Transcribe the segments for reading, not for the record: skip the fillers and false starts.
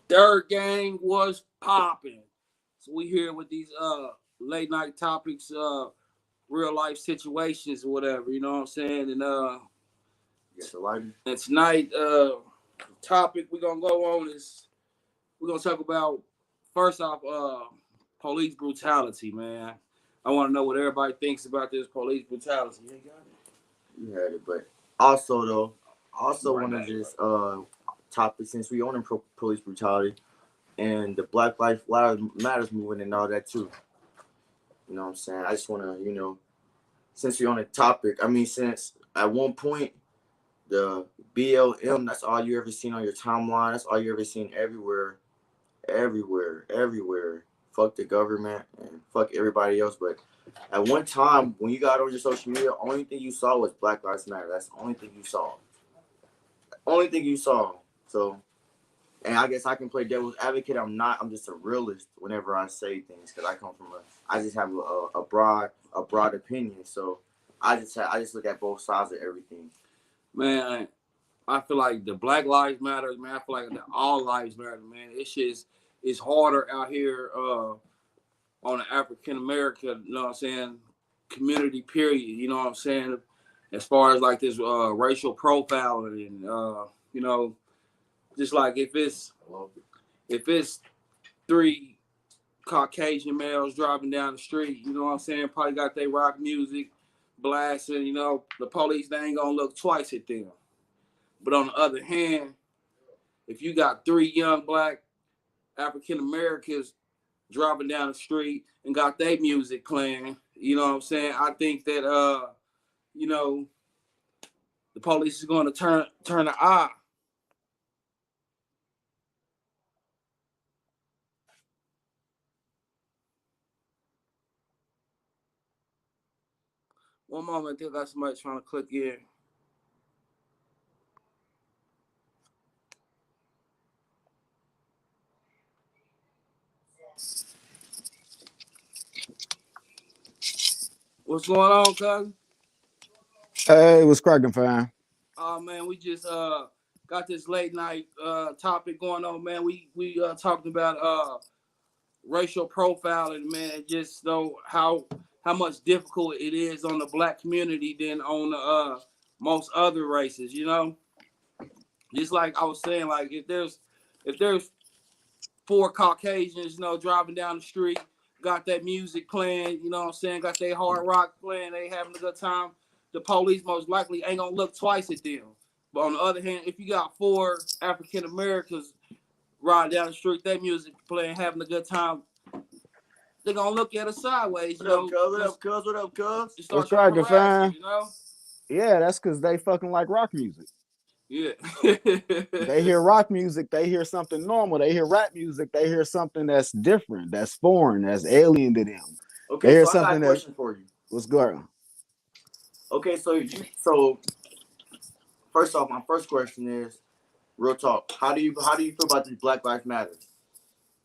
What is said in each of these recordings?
Third gang was popping. So we here with these late night topics, real life situations or whatever, you know what I'm saying? And Yes, a lighter. and tonight topic we're gonna go on is we're gonna talk about first off police brutality, man. I wanna know what everybody thinks about this police brutality. You got it? You had it, but also though, also Right one of back. this topic since we own police brutality and the Black Lives Matters movement and all that too. You know what I'm saying? I just want to, since we're on the topic, I mean, since at one point the BLM, that's all you ever seen on your timeline. That's all you ever seen everywhere, everywhere. Fuck the government and fuck everybody else. But at one time, when you got on your social media, only thing you saw was Black Lives Matter. That's the only thing you saw. Only thing you saw. So, and I guess I can play devil's advocate. I'm not. I'm just a realist whenever I say things because I come from I just have a broad opinion. So I just look at both sides of everything. Man, I feel like the Black Lives Matter, man. I feel like the all lives matter, man. It's harder out here on the African American, you know what I'm saying, community period, you know what I'm saying? As far as like this racial profiling and you know, just like if it's three Caucasian males driving down the street, you know what I'm saying, probably got their rock music blasting, you know, the police they ain't gonna look twice at them. But on the other hand, if you got three young black African Americans driving down the street and got their music playing, you know what I'm saying? I think that you know, the police is gonna turn the eye. One moment, I think I got somebody trying to click in. What's going on, cousin? Hey, what's cracking, fam? Oh man, we just got this late night topic going on, man. We talked about racial profiling, man. Just know how much difficult it is on the black community than on the most other races. You know, just like I was saying, like if there's four Caucasians, you know, driving down the street, got that music playing, you know what I'm saying, got their hard rock playing, they having a good time, the police most likely ain't gonna look twice at them. But on the other hand, if you got four African Americans riding down the street, their music playing, having a good time, they're gonna look at us sideways, you What up, know, cuz? What up, cuz? What up, cuz? and What's start trying to cracking, harass you, fam? you know? Yeah, that's because they fucking like rock music. Yeah. They hear rock music, they hear something normal. They hear rap music, they hear something that's different, that's foreign, that's alien to them. They Okay, hear so I got a something that question for you. was good. Okay, so first off, my first question is real talk. How do you feel about this Black Lives Matter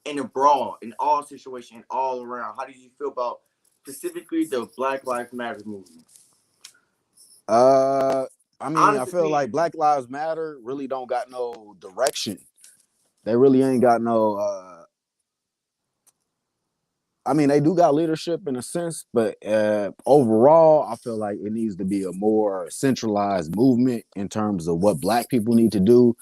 in a broad, in all situations, all around? How do you feel about specifically the Black Lives Matter movement? Uh, I mean, I Honest feel like opinion. Black Lives Matter really don't got no direction. They really ain't got no. I mean, they do got leadership in a sense, but overall, I feel like it needs to be a more centralized movement in terms of what Black people need to do.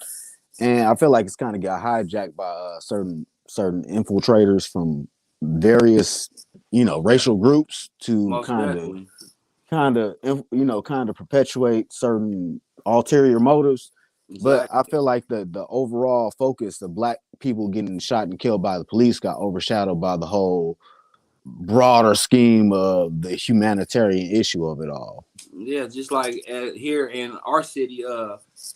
And I feel like it's kind of got hijacked by certain infiltrators from various, Most racial definitely. groups to Most definitely. kind of perpetuate certain ulterior motives. But I Exactly. feel like the overall focus of Black people getting shot and killed by the police got overshadowed by the whole broader scheme of the humanitarian issue of it all. Yeah, just like here in our city,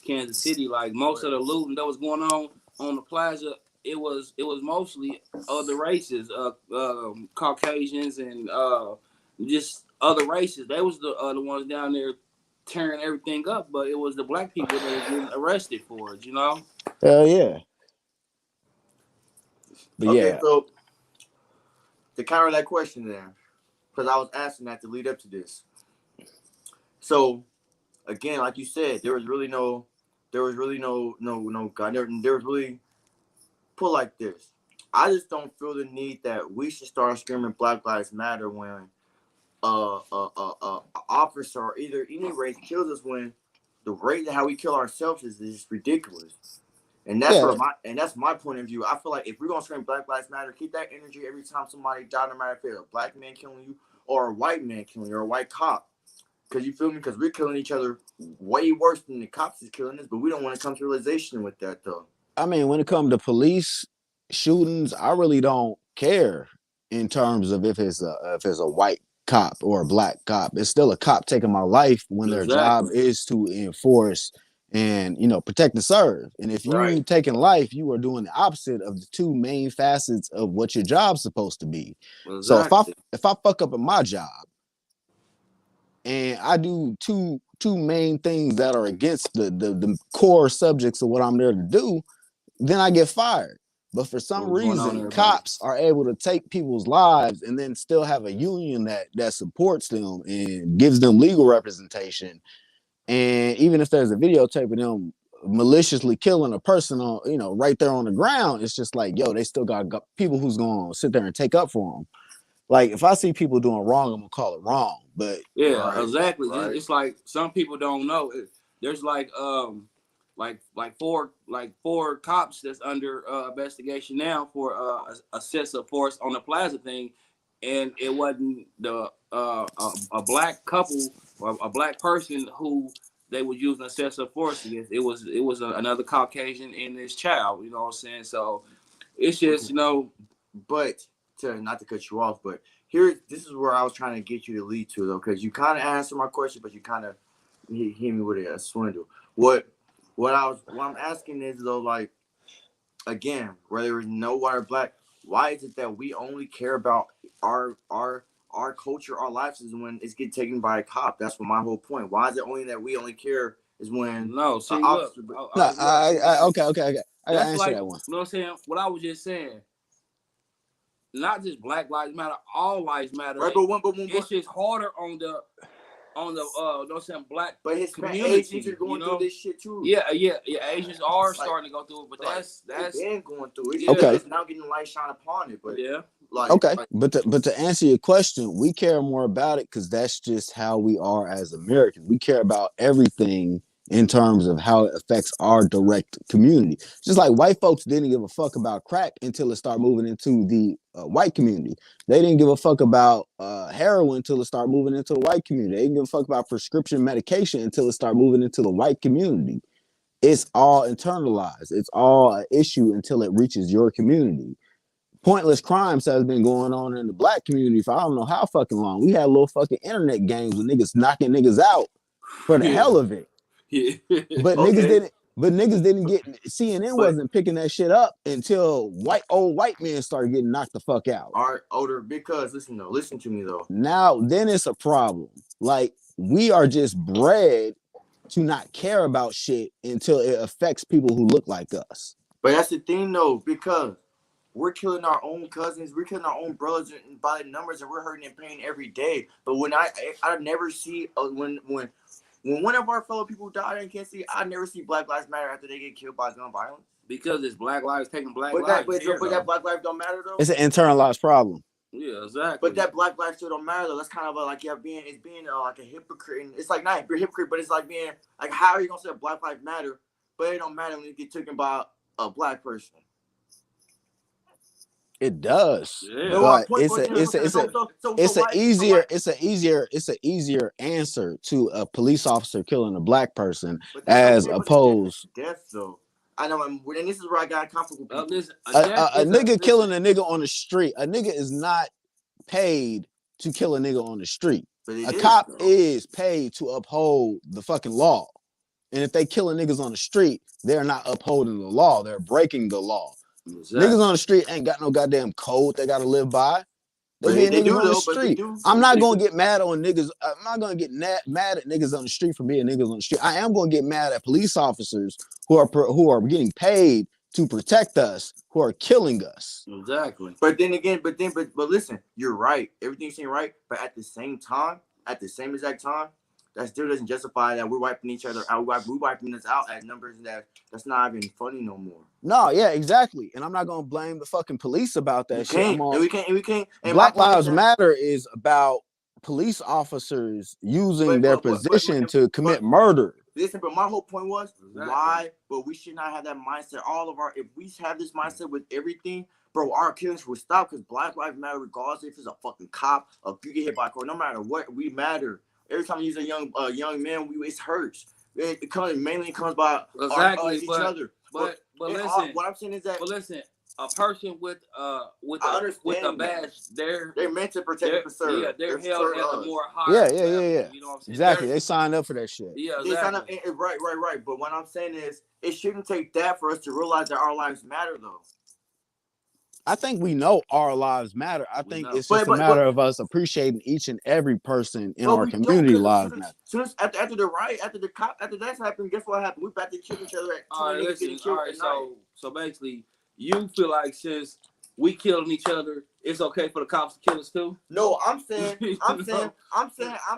Kansas City, like most of the looting that was going on the plaza, it was mostly other races, Caucasians and just other races. They was the ones down there tearing everything up, but it was the black people that was getting arrested for it. You know? Hell yeah. But Okay, yeah, so to counter that question there, because I was asking that to lead up to this. So again, like you said, there was really no God. There was really put it like this. I just don't feel the need that we should start screaming Black Lives Matter when officer or either any race kills us, when the rate how we kill ourselves is just ridiculous. And that's that's my point of view. I feel like if we're gonna scream Black Lives Matter, keep that energy every time somebody dies, no matter if it's a black man killing you or a white man killing you or a white cop. Cause you feel me? Because we're killing each other way worse than the cops is killing us, but we don't want to come to realization with that though. I mean, when it comes to police shootings, I really don't care in terms of if it's a white cop or a black cop. It's still a cop taking my life when their job is to enforce and protect and serve. And if you taking life, you are doing the opposite of the two main facets of what your job's supposed to be. So if I fuck up in my job and I do two main things that are against the core subjects of what I'm there to do, then I get fired. But for some reason, cops are able to take people's lives and then still have a union that supports them and gives them legal representation. And even if there's a videotape of them maliciously killing a person on, right there on the ground, it's just like, yo, they still got people who's going to sit there and take up for them. Like, if I see people doing wrong, I'm gonna call it wrong. But exactly. Right. It's like some people don't know. There's like four cops that's under investigation now for excessive force on the Plaza thing, and it wasn't the a black couple or a black person who they were using excessive force against. It was another Caucasian and his child. You know what I'm saying? So it's just But not to cut you off, but this is where I was trying to get you to lead to though, because you kind of answered my question, but you kind of hit me with a swindle. What I'm asking is though, like, again, whether it's no white or black, why is it that we only care about our culture, our lives is when it's get taken by a cop? That's what my whole point. Why is it only that we only care is when okay. I gotta answer that one. You know what I'm saying? What I was just saying. Not just Black Lives Matter, all lives matter. Right, it's just harder on the black but community. Asians are going through this shit too. Yeah. Asians are starting to go through it, but that's been going through it. Okay, it's now getting light shine upon it. But but to answer your question, we care more about it because that's just how we are as Americans. We care about everything in terms of how it affects our direct community. Just like white folks didn't give a fuck about crack until it started moving into the white community. They didn't give a fuck about heroin until it started moving into the white community. They didn't give a fuck about prescription medication until it started moving into the white community. It's all internalized. It's all an issue until it reaches your community. Pointless crimes has been going on in the black community for I don't know how fucking long. We had little fucking internet games with niggas knocking niggas out for the hell of it. Yeah. But niggas didn't get CNN wasn't picking that shit up until old white men started getting knocked the fuck out. Our older, because listen to me though. Now then it's a problem. Like, we are just bred to not care about shit until it affects people who look like us. But that's the thing though, because we're killing our own cousins, we're killing our own brothers by the numbers, and we're hurting and pain every day. But when I never see when one of our fellow people die in Kansas City, I never see Black Lives Matter after they get killed by gun violence. Because it's Black lives taking black lives. But that Black lives don't matter though. It's an internalized problem. Yeah, exactly. But that Black lives still don't matter though. That's kind of like being like a hypocrite. And it's like not you're a hypocrite, but it's like being like, how are you gonna say Black lives matter, but it don't matter when you get taken by a black person? It does, but it's an easier answer to a police officer killing a black person as opposed death though. I know, and this is where I got conflict with people. A nigga killing a nigga on the street. A nigga is not paid to kill a nigga on the street. A cop is paid to uphold the fucking law. And if they killing niggas on the street, they're not upholding the law. They're breaking the law. Exactly. Niggas on the street ain't got no goddamn code they gotta live by. They niggas on the street. I'm not gonna get mad on niggas. I'm not gonna get mad at niggas on the street for being niggas on the street. I am gonna get mad at police officers who are getting paid to protect us, who are killing us. Exactly. But listen, you're right. Everything's saying right. But at the same exact time, that still doesn't justify that we're wiping each other out. We're wiping us out at numbers that's not even funny no more. No, yeah, exactly. And I'm not gonna blame the fucking police about that shit. We can't. And Black Lives Matter is about police officers using their position to commit murder. Listen, but my whole point was why, but we should not have that mindset. If we have this mindset with everything, bro, our killings will stop because Black Lives Matter, regardless if it's a fucking cop, or if you get hit by a car, no matter what, we matter. Every time you use a young man, it hurts. It comes by each other. But listen, what I'm saying is that. But listen, a person with a badge, they're meant to protect and serve. Yeah, they're held at a more higher. Yeah. You know what I'm saying? Exactly. They signed up for that shit. Yeah, exactly. They signed up. Right. But what I'm saying is, it shouldn't take that for us to realize that our lives matter, though. I think we know our lives matter. I think it's just a matter of us appreciating each and every person in our community lives matter. After the riot, after that's happened, guess what happened? We about to kill each other. So basically, you feel like since we killing each other, it's okay for the cops to kill us too? No, I'm saying.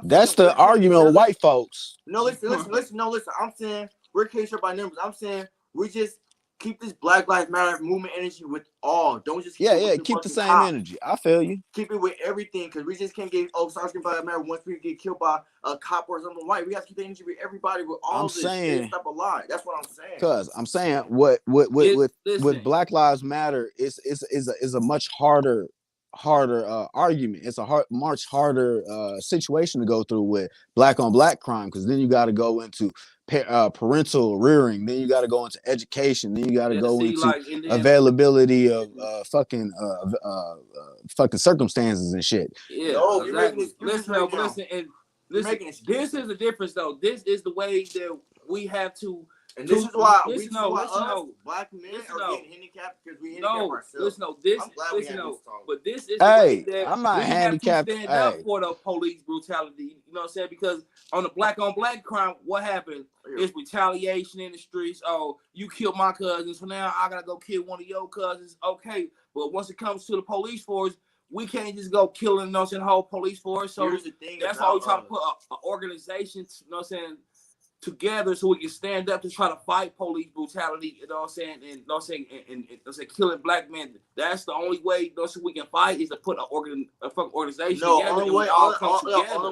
That's the argument with white folks. No, listen. I'm saying we're killing each other by numbers. I'm saying we just keep this Black Lives Matter movement energy with all. Don't just keep the same energy. I feel you. Keep it with everything because we just can't get sorry Black Matter once we get killed by a cop or something white. We have to keep the energy with everybody with all this. Stop a lie. That's what I'm saying. Because I'm saying with Black Lives Matter is a much harder argument. It's a much harder situation to go through with black on black crime because then you got to go into parental rearing, then you got to go into education, then you got to go into availability of fucking circumstances and shit. Yeah, no, exactly. Listen, this is the difference though. This is the way that we have to. And this is why black men are getting handicapped because we handicap ourselves. But this is the way that I'm not handicapped. Stand up for the police brutality. You know what I'm saying? Because on the black on black crime, what happened is retaliation in the streets. Oh, you killed my cousins, so now I gotta go kill one of your cousins. Okay, but once it comes to the police force, we can't just go killing the whole police force. So that's why we try to put an organization. You know what I'm saying? Together so we can stand up to try to fight police brutality, you know what I'm saying, and killing black men. That's the only way so we can fight is to put a fucking organization together. The only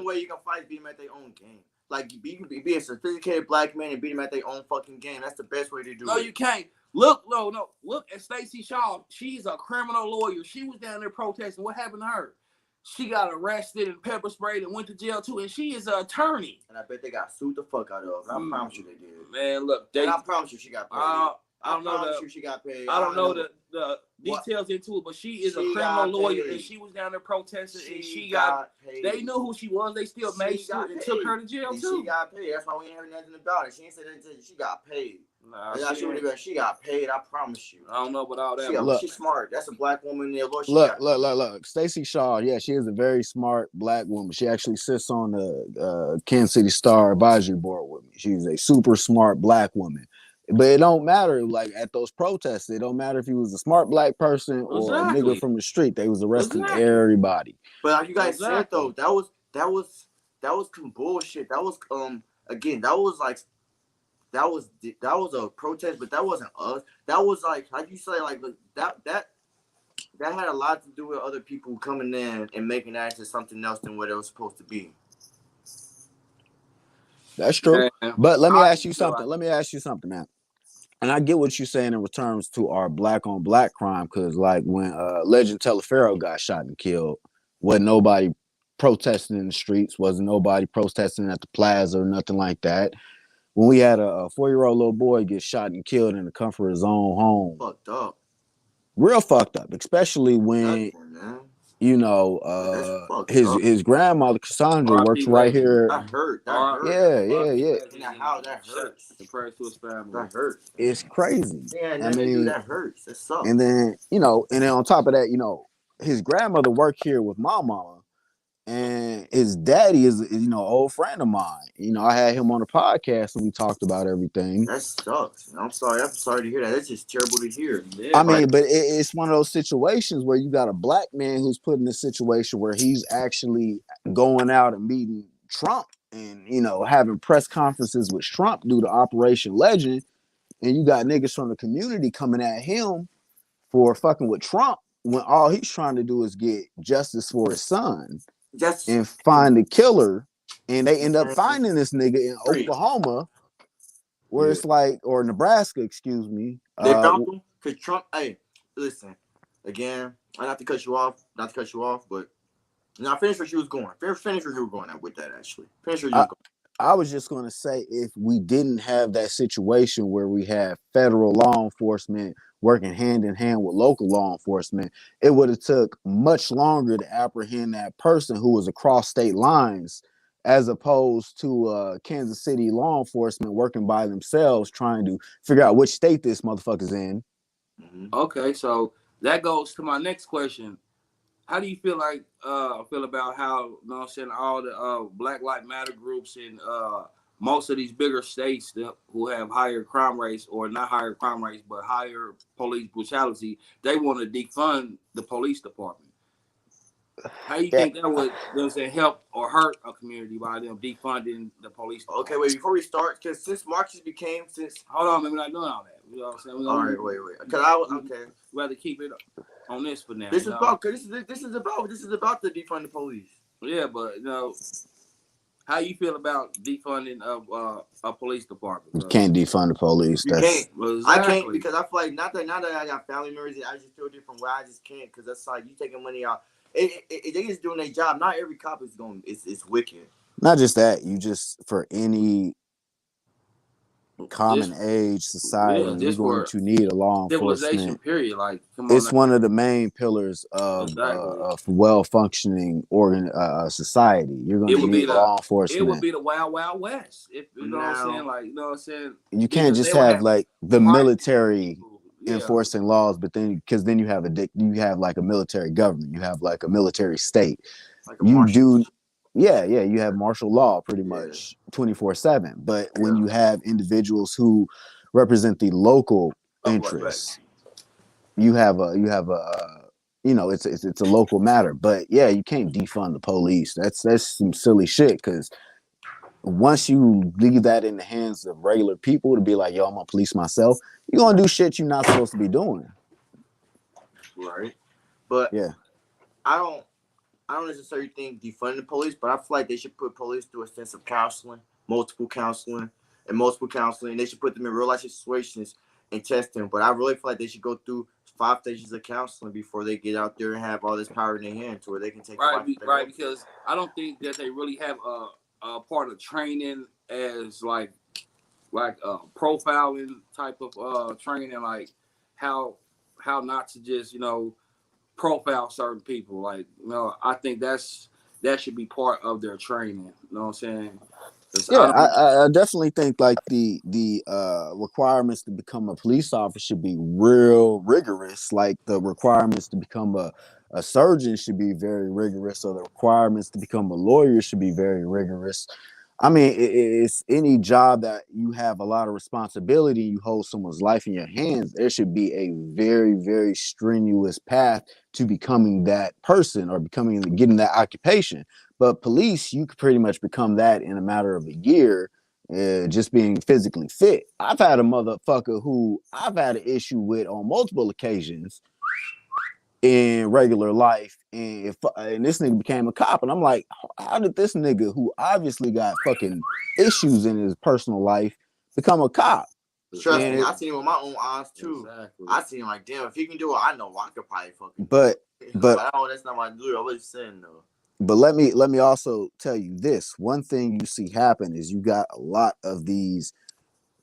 way you can fight is beat them at their own game. Like be a sophisticated black man and beat them at their own fucking game. That's the best way to do it. No, you can't. Look at Stacey Shaw. She's a criminal lawyer. She was down there protesting. What happened to her? She got arrested and pepper sprayed and went to jail too, and she is an attorney. And I bet they got sued the fuck out of her. I promise you they did. Man, look, I promise you she got paid. I don't know the details into it, but she is a criminal lawyer, and she was down there protesting, and she got paid. They knew who she was. They still made sure and took her to jail too. She got paid. That's why we ain't heard nothing about it. She ain't said that. She got paid. She got paid. I promise you. I don't know about all that. She's smart. That's a black woman there. Look. Stacey Shaw. Yeah, she is a very smart black woman. She actually sits on the Kansas City Star advisory board with me. She's a super smart black woman. But it don't matter. Like at those protests, it don't matter if he was a smart black person or a nigga from the street. They was arresting everybody. But like you guys said though, that was some bullshit. That was again. That was a protest, but that wasn't us. That was like you say, like that had a lot to do with other people coming in and making that into something else than what it was supposed to be. That's true. But let me ask you something, man. And I get what you're saying in returns to our black on black crime, because like when Legend Telefaro got shot and killed, wasn't nobody protesting in the streets, wasn't nobody protesting at the plaza or nothing like that. When we had a 4-year-old little boy get shot and killed in the comfort of his own home. Fucked up. Real fucked up, especially when, his grandmother, Cassandra, works right here. That hurt. Yeah. That hurts. That hurts. It's crazy. Yeah, that hurts. That sucks. And then, on top of that, his grandmother worked here with my mama. And his daddy is an old friend of mine. I had him on the podcast and we talked about everything. That sucks. I'm sorry to hear that. That's just terrible to hear. Yeah, but it's one of those situations where you got a black man who's put in a situation where he's actually going out and meeting Trump and having press conferences with Trump due to Operation Legend, and you got niggas from the community coming at him for fucking with Trump when all he's trying to do is get justice for his son Just and find the killer, and they end up finding this nigga in Oklahoma, where it's like, or Nebraska, excuse me. They found him because Trump. Hey, listen, again, not to cut you off, but finish what you was going. Finish what you were going at with that. Actually, finish what you was going. I was just going to say, if we didn't have that situation where we have federal law enforcement working hand in hand with local law enforcement, it would have took much longer to apprehend that person who was across state lines, as opposed to Kansas City law enforcement working by themselves trying to figure out which state this motherfucker's in. Okay, so that goes to my next question. How do you feel about how, all the Black Lives Matter groups in most of these bigger states who have higher crime rates, or not higher crime rates, but higher police brutality, they want to defund the police department? How do you think that would help or hurt a community by them defunding the police department? Okay, wait, before we start, because since Marcus hold on, maybe we're not doing all that. You know what I'm saying? All right, wait. Because rather keep it on this for now. This is about the defund the police. Yeah, but how you feel about defunding of a police department? You can't defund the police. You can't. Well, exactly. I can't, because I feel like not that I got family members, I just feel different way. I just can't, because that's like you taking money out. They just doing their job. Not every cop is going. It's wicked. Not just that. You just, for any common age society, you're going to need a law enforcement. Period. Like, it's one of the main pillars of well functioning society. You're going to need law enforcement. It would be the Wild Wild West. If you know what I'm saying, like, you know what I'm saying. You can't just have like the military enforcing laws, but then because then you have like a military government, you have like a military state. Like you have martial law pretty much 24/7. But when you have individuals who represent the local interests, you have a it's a local matter. But yeah, you can't defund the police. That's some silly shit, because once you leave that in the hands of regular people to be like, yo, I'm gonna police myself, you're gonna do shit you're not supposed to be doing. Right. But yeah, I don't necessarily think defund the police, but I feel like they should put police through a sense of multiple counseling. They should put them in real life situations and test them. But I really feel like they should go through 5 stages of counseling before they get out there and have all this power in their hands, to where they can take right. Because I don't think that they really have a part of training as like profiling type of training, like how not to just profile certain people. Like, I think that should be part of their training. You know what I'm saying? Yeah, I definitely think like the requirements to become a police officer should be real rigorous. Like the requirements to become a surgeon should be very rigorous, or the requirements to become a lawyer should be very rigorous. I mean, it's any job that you have a lot of responsibility, you hold someone's life in your hands, there should be a very, very strenuous path to becoming that person, or getting that occupation. But police, you could pretty much become that in a matter of a year, just being physically fit. I've had a motherfucker who I've had an issue with on multiple occasions in regular life, and this nigga became a cop, and I'm like, how did this nigga, who obviously got fucking issues in his personal life, become a cop? Trust me, I seen him with my own eyes too. Exactly. I seen him like, damn, if he can do it, I know I could probably fucking. But that's not my dude. I was saying though. But let me also tell you this. One thing you see happen is you got a lot of these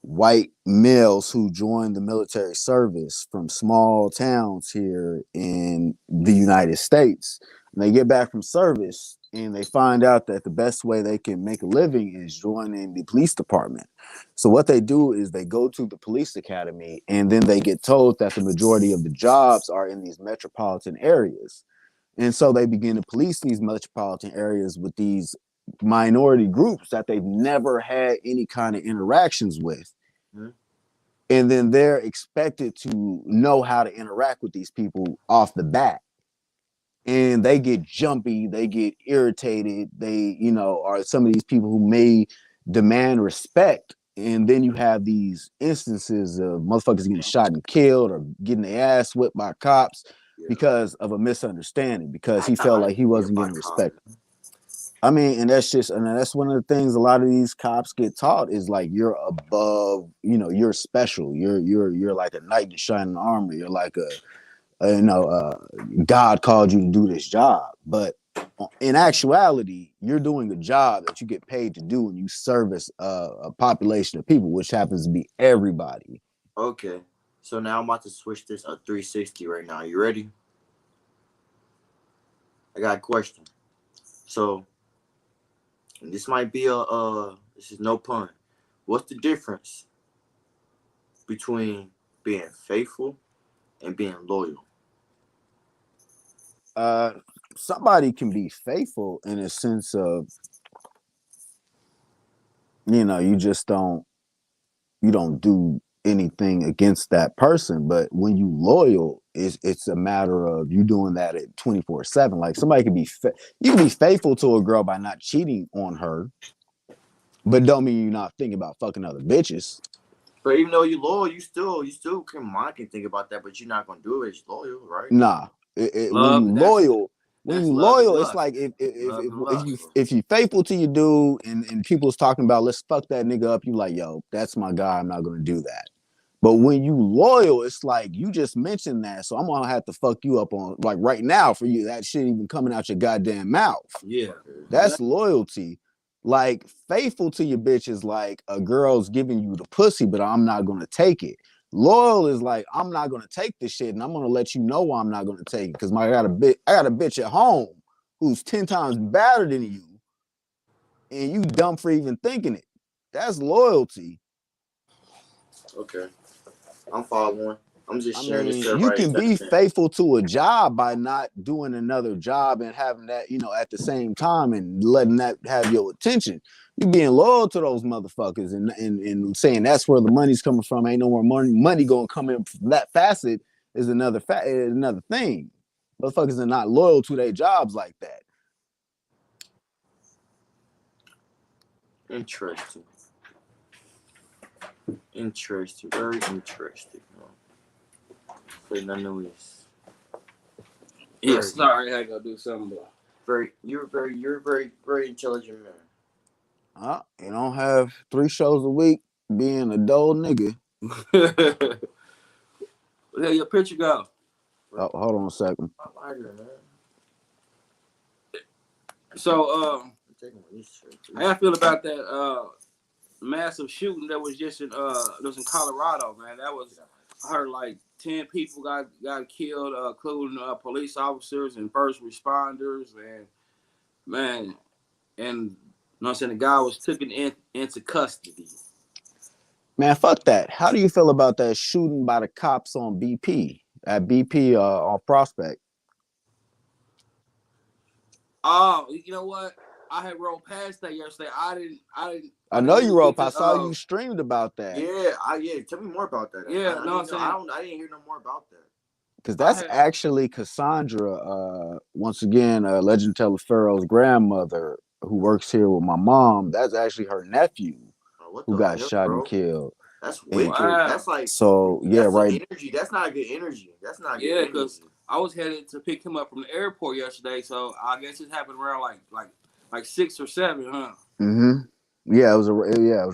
white males who join the military service from small towns here in the United States. And they get back from service and they find out that the best way they can make a living is joining the police department. So what they do is they go to the police academy, and then they get told that the majority of the jobs are in these metropolitan areas. And so they begin to police these metropolitan areas with these minority groups that they've never had any kind of interactions with. Mm-hmm. And then they're expected to know how to interact with these people off the bat. and they get jumpy, they get irritated, they, are some of these people who may demand respect. And then you have these instances of motherfuckers getting shot and killed or getting their ass whipped by cops Yeah. because of a misunderstanding, because he felt like he wasn't getting respect. Cops. I mean, and that's one of the things a lot of these cops get taught is like you're above, you're special. You're like a knight in shining armor. You're like God called you to do this job. But in actuality, you're doing a job that you get paid to do, and you service a population of people, which happens to be everybody. Okay, so now I'm about to switch this a 360 right now. You ready? I got a question. So, and this might be this is no pun. What's the difference between being faithful and being loyal? Somebody can be faithful in a sense of, you just don't do anything against that person. But when you loyal, it's a matter of you doing that at 24/7. Like somebody can be you can be faithful to a girl by not cheating on her, but don't mean you're not thinking about fucking other bitches. But even though you're loyal, you still can think about that, but you're not gonna do it. It's loyal, right? Nah, when you loyal. When you loyal, it's like if you faithful to your dude and people's talking about let's fuck that nigga up, you like, yo, that's my guy, I'm not gonna do that. But when you loyal, it's like you just mentioned that, so I'm gonna have to fuck you up on like right now for you. That shit even coming out your goddamn mouth. Yeah, that's loyalty. Like faithful to your bitch is like a girl's giving you the pussy, but I'm not gonna take it. Loyal is like I'm not gonna take this shit, and I'm gonna let you know why I'm not gonna take it because I got a bitch at home who's 10 times better than you, and you dumb for even thinking it. That's loyalty. Okay, I'm following. I'm just sharing this. You can be faithful to a job by not doing another job and having that, at the same time and letting that have your attention. You being loyal to those motherfuckers and saying that's where the money's coming from. Ain't no more money going to come in from that facet is another thing. Motherfuckers are not loyal to their jobs like that. Interesting. Very interesting. Yeah, sorry, I gotta do something. You're very intelligent man. You don't have 3 shows a week being a dull nigga. Where your picture go? Oh, hold on a second. So, how I feel about that massive shooting that was just in Colorado, man. That was, I heard like 10 people got killed, including police officers and first responders, and man, and you know what I'm saying, the guy was taken into custody. Man, fuck that. How do you feel about that shooting by the cops on BP at BP on Prospect? Oh, you know what? I had rolled past that yesterday. I know you rolled past. I saw you streamed about that. Yeah. Tell me more about that. Yeah, I didn't hear no more about that. Because that's actually Cassandra. Once again, Legend Teleferro's grandmother, who works here with my mom. That's actually her nephew who got shot and killed. That's wicked. Wow. That's like right. Energy. That's not good energy. That's not good energy. Because I was headed to pick him up from the airport yesterday, so I guess it happened around like 6 or 7, huh? Mm-hmm. Yeah, it was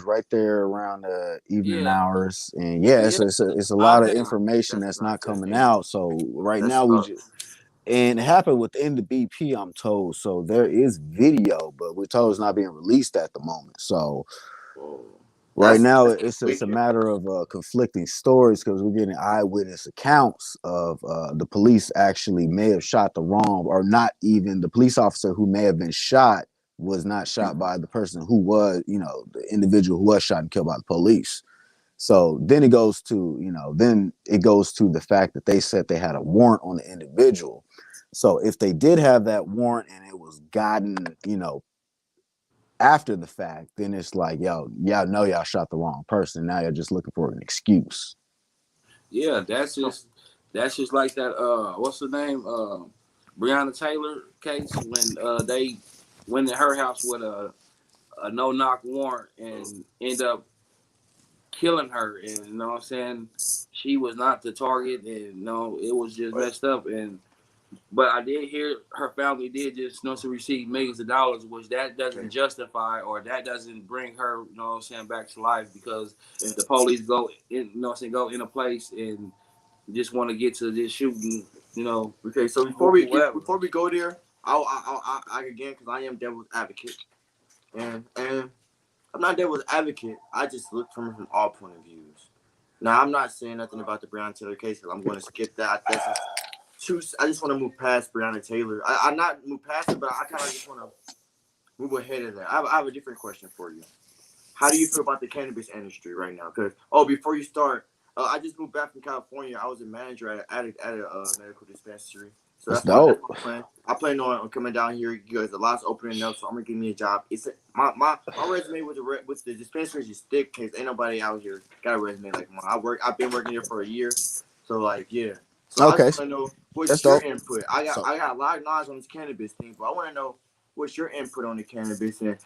right there around the evening hours, and it's a lot of information that's not coming out. So right now and it happened within the BP, I'm told. So there is video, but we're told it's not being released at the moment. So right now it's a matter of conflicting stories because we're getting eyewitness accounts of the police actually may have shot the wrong, or not even the police officer who may have been shot was not shot by the person who was, the individual who was shot and killed by the police. So then it goes to, the fact that they said they had a warrant on the individual. So if they did have that warrant and it was gotten, after the fact, then it's like, y'all know y'all shot the wrong person. Now you're just looking for an excuse. Yeah, that's just like that. What's the name? Breonna Taylor case when they went in her house with a no-knock warrant and end up killing her, and you know what I'm saying, she was not the target, and no, it was just messed up. And but I did hear her family did just to receive millions of dollars, which that doesn't justify or that doesn't bring her, you know what I'm saying, back to life, because the police go in, you know what I'm saying, go in a place and just want to get to this shooting, you know. Okay, so before we go there, I again, because I am devil's advocate, and I'm not devil's advocate. I just look from all point of views. Now I'm not saying nothing about the Breonna Taylor case because I'm going to skip that. I just want to move past Breonna Taylor. I'm not move past it, but I kind of just want to move ahead of that. I have a different question for you. How do you feel about the cannabis industry right now? Because before you start, I just moved back from California. I was a manager at a medical dispensary. So that's dope. That's my plan. I plan on coming down here. You guys, a lot's opening up, so I'm gonna give me a job. It's my resume with the dispensary is thick because ain't nobody out here got a resume like mine. I've been working here for a year, so like yeah. So okay. I just want to know what's your input. I got a lot of knowledge on this cannabis thing, but I want to know what's your input on the cannabis and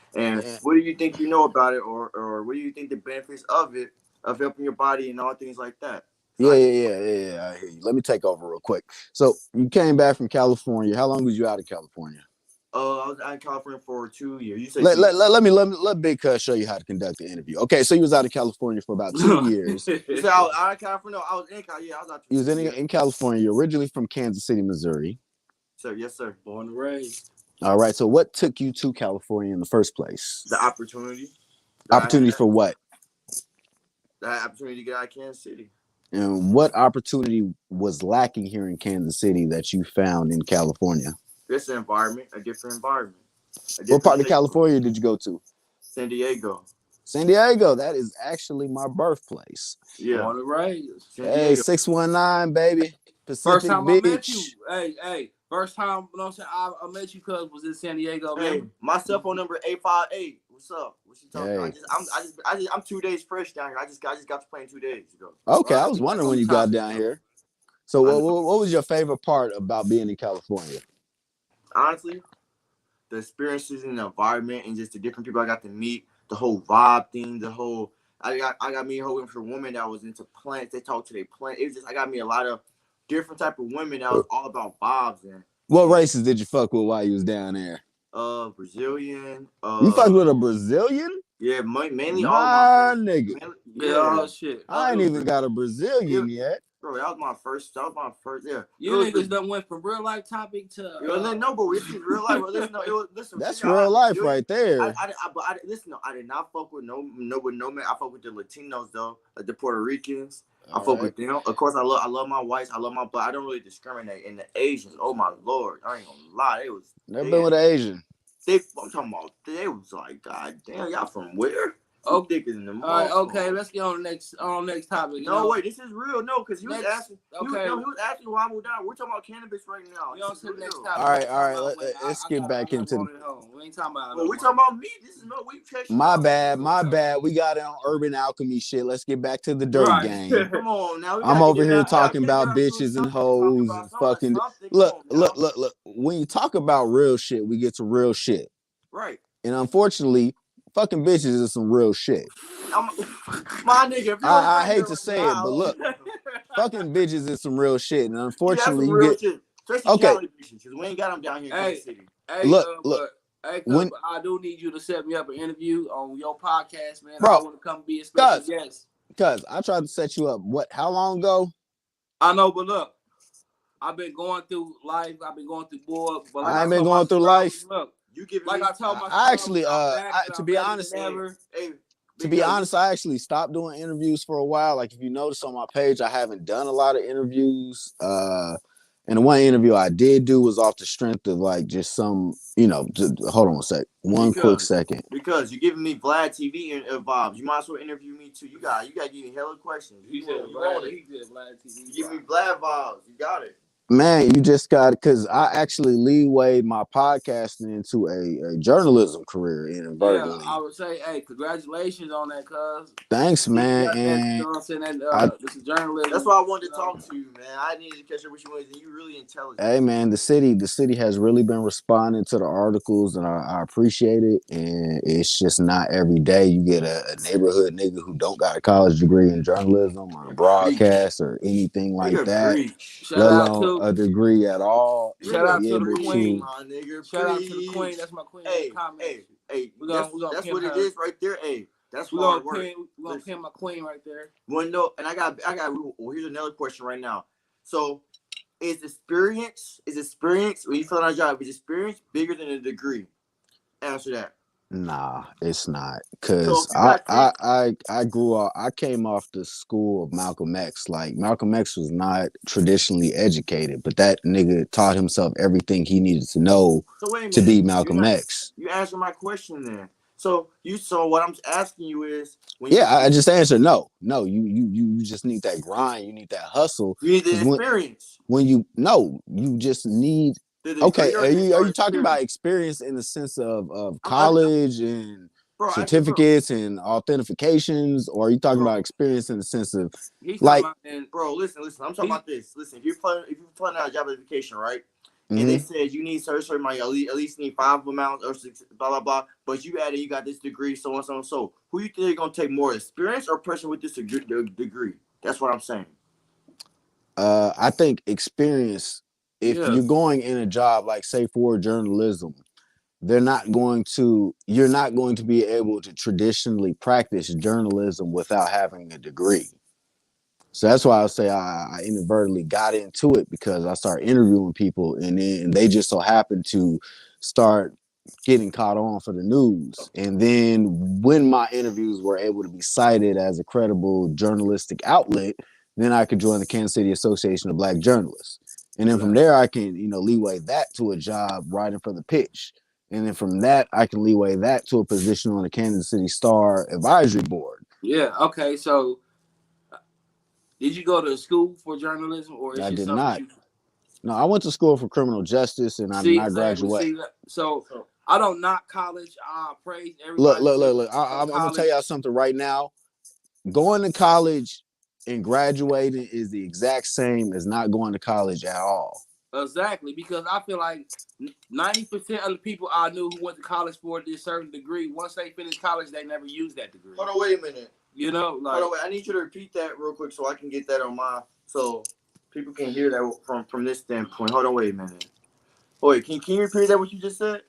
what do you think you know about it, or what do you think the benefits of it, of helping your body and all things like that. Yeah. I hear you. Let me take over real quick. So you came back from California. How long was you out of California? I was out in California for 2 years. You say let Big Cuz show you how to conduct the interview. Okay, so you was out of California for about 2 years. You said I was out of California? No, I was in California. Yeah, I was out. You was in California. You're originally from Kansas City, Missouri. Sir, yes, sir. Born and raised. All right. So what took you to California in the first place? The opportunity. Opportunity for what? The opportunity to get out of Kansas City. And what opportunity was lacking here in Kansas City that you found in California? This environment, a different environment. What part of California did you go to? San Diego. San Diego. That is actually my birthplace. Yeah. Born and raised. Hey, 619, baby. Pacific First time Beach. I met you. Hey. First time, you know what I'm saying, I met you because was in San Diego. Hey, my cell phone number 858. What's up? What you talking about? I'm 2 days fresh down here. I just got to play 2 days ago. Okay, I was wondering when you got down here. So what was your favorite part about being in California? Honestly, the experiences in the environment and just the different people I got to meet, the whole vibe thing, I got me a whole different woman that was into plants. They talked to their plants. It was just I got me a lot of different type of women that was all about vibes. And what races did you fuck with while you was down there? Brazilian. You fucked with a Brazilian? Yeah, mainly my all my nigga. Yeah, shit. I ain't even got a Brazilian yet. Bro, that was my first. Yeah. You niggas done went from real life topic to. No, but this is real life. Listen, that's real life right there. Listen, I did not fuck with no man. I fuck with the Latinos though, like the Puerto Ricans. I fuck with them. Of course, I love my whites. I love my black. I don't really discriminate. And the Asians, oh my lord, I ain't gonna lie, Never been with an Asian. I'm talking about. They was like, God damn, y'all from where? All right, okay, let's get on the next topic. No, wait, this is real. No, because he was asking. Okay, he was asking why I moved down. We're talking about cannabis right now. We on to the next topic. All right. Let's get back into. We ain't talking about. Well, we talking about me. This is no. My bad. We got it on Urban Alchemy shit. Let's get back to the dirt game. Come on now. I'm over here talking about bitches and hoes and fucking. Look. When you talk about real shit, we get to real shit. Right. And unfortunately, fucking bitches is some real shit. My nigga, I hate to say it, but look, fucking bitches is some real shit, and unfortunately, you get shit. Okay. We ain't got them down here in the city. Hey, look. Hey, I do need you to set me up an interview on your podcast, man. Bro, I want to come be a special guest. Cuz I tried to set you up. How long ago? I know, but look, I've been going through life. I've been going through board. But I ain't been going through life. Look. I told myself, I actually, to be honest, I actually stopped doing interviews for a while. Like if you notice on my page, I haven't done a lot of interviews. And the one interview I did do was off the strength of like just some, hold on a sec. Quick second. Because you're giving me Vlad TV vibes. You might as well interview me too. You got to give me hella questions. He said Vlad TV. Give me Vlad vibes. You got it. Man, you just got because I actually leewayed my podcasting into a journalism career Yeah, inadvertently. I would say, hey, congratulations on that, cuz. Thanks, You man. got that, you And know what I'm saying? That I, this is journalism. That's why I wanted to you know. talk to you, man. I needed to catch up with you, and you really intelligent. hey, man, the city has really been responding to the articles, and I appreciate it. And it's just not every day you get a neighborhood nigga who don't got a college degree in journalism or broadcast or anything like Nigga, that, preach. Shout let out alone to a degree at all, shout and out be to the able queen. to. My nigga, Shout out to the preach. queen. That's my queen in Hey, the comments. hey, We gonna that's pin what it her. is right there. Hey, that's We're hard gonna work. pin my queen right there. Well, no, and I got. Well, here's another question right now. So, is experience when you fill out a job? Is experience bigger than a degree? Answer that. Nah, it's not. So Cause if you got 10, I grew up. I came off the school of Malcolm X. Like Malcolm X was not traditionally educated, but that nigga taught himself everything he needed to know so wait a to minute. be Malcolm X. You answer my question then. So what I'm asking you is when Yeah, I just answered no. No, you just need that grind. You need that hustle. you need the Because experience. when you no, you just need. The Okay, degree are or you talking experience? about experience in the sense of I'm- college and Bro, certificates and authentications, or are you talking Bro. about experience in the sense of He's like, talking about, and Bro, listen. I'm talking about this. Listen, if you're planning out a job application, right? mhm. And they said you need certain amount, at least need 5 amounts or 6, blah blah blah. But you added, you got this degree, so on, so on, so. Who you think they're gonna take more, experience or person with this degree? That's what I'm saying. I think experience. If yeah, you're going in a job like say for journalism, you're not going to be able to traditionally practice journalism without having a degree. So that's why I say I inadvertently got into it because I started interviewing people, and then they just so happened to start getting caught on for the news. And then when my interviews were able to be cited as a credible journalistic outlet, then I could join the Kansas City Association of Black Journalists. And then from there, I can, leeway that to a job writing for the pitch. And then from that, I can leeway that to a position on the Kansas City Star advisory board. yeah. Okay, so did you go to school for journalism, or is I it did something not. you No, I went to school for criminal justice and I did see? not Exactly. graduate. See, so I don't knock college. I praise Look, everybody. look. I'm gonna tell y'all something right now. Going to college and graduating is the exact same as not going to college at all. Exactly, because I feel like 90% of the people I knew who went to college for this certain degree, once they finish college, they never use that degree. Hold on, wait a minute. You know, like Hold on, wait. I need you to repeat that real quick so I can get that on my so people can hear that from this standpoint. Hold on, wait a minute. Wait, can you repeat that what you just said?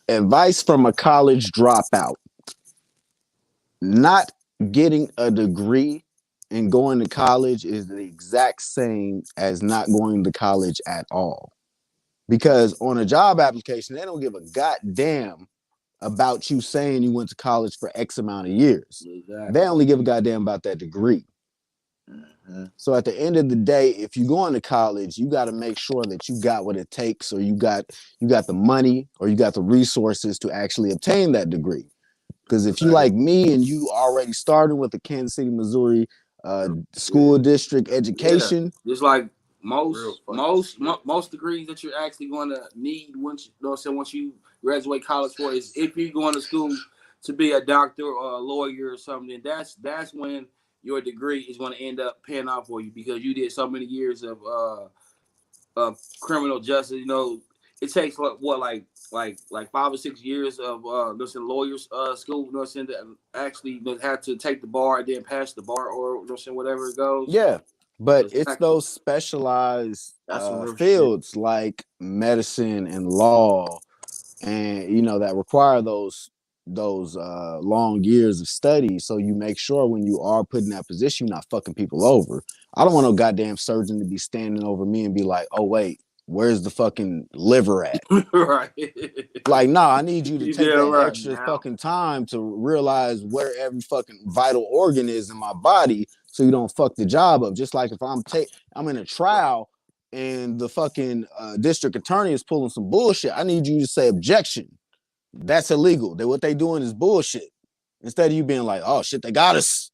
Advice from a college dropout. Not getting a degree and going to college is the exact same as not going to college at all. Because on a job application, they don't give a goddamn about you saying you went to college for X amount of years. exactly. They only give a goddamn about that degree. Mm-hmm. So at the end of the day, if you're going to college, you got to make sure that you got what it takes, or you got the money, or you got the resources to actually obtain that degree. Because if you like me and you already started with the Kansas City, Missouri school district education, just like most degrees that you're actually going to need once you graduate college for is if you're going to school to be a doctor or a lawyer or something. That's when your degree is going to end up paying off for you because you did so many years of criminal justice. You know, it takes like 5 or 6 years of lawyers school. You know, that actually have to take the bar and then pass the bar, or whatever it goes. yeah. But Exactly. it's those specialized fields shit. Like medicine and law, and that require those long years of study. So you make sure when you are put in that position, you're not fucking people over. I don't want no goddamn surgeon to be standing over me and be like, "Oh wait, where's the fucking liver at?" Right. Like, nah, I need you to take that right extra now. fucking time to realize where every fucking vital organ is in my body, so you don't fuck the job up. Just like if I'm in a trial and the fucking district attorney is pulling some bullshit, I need you to say objection. That's illegal. What they doing is bullshit. Instead of you being like, oh shit, they got us.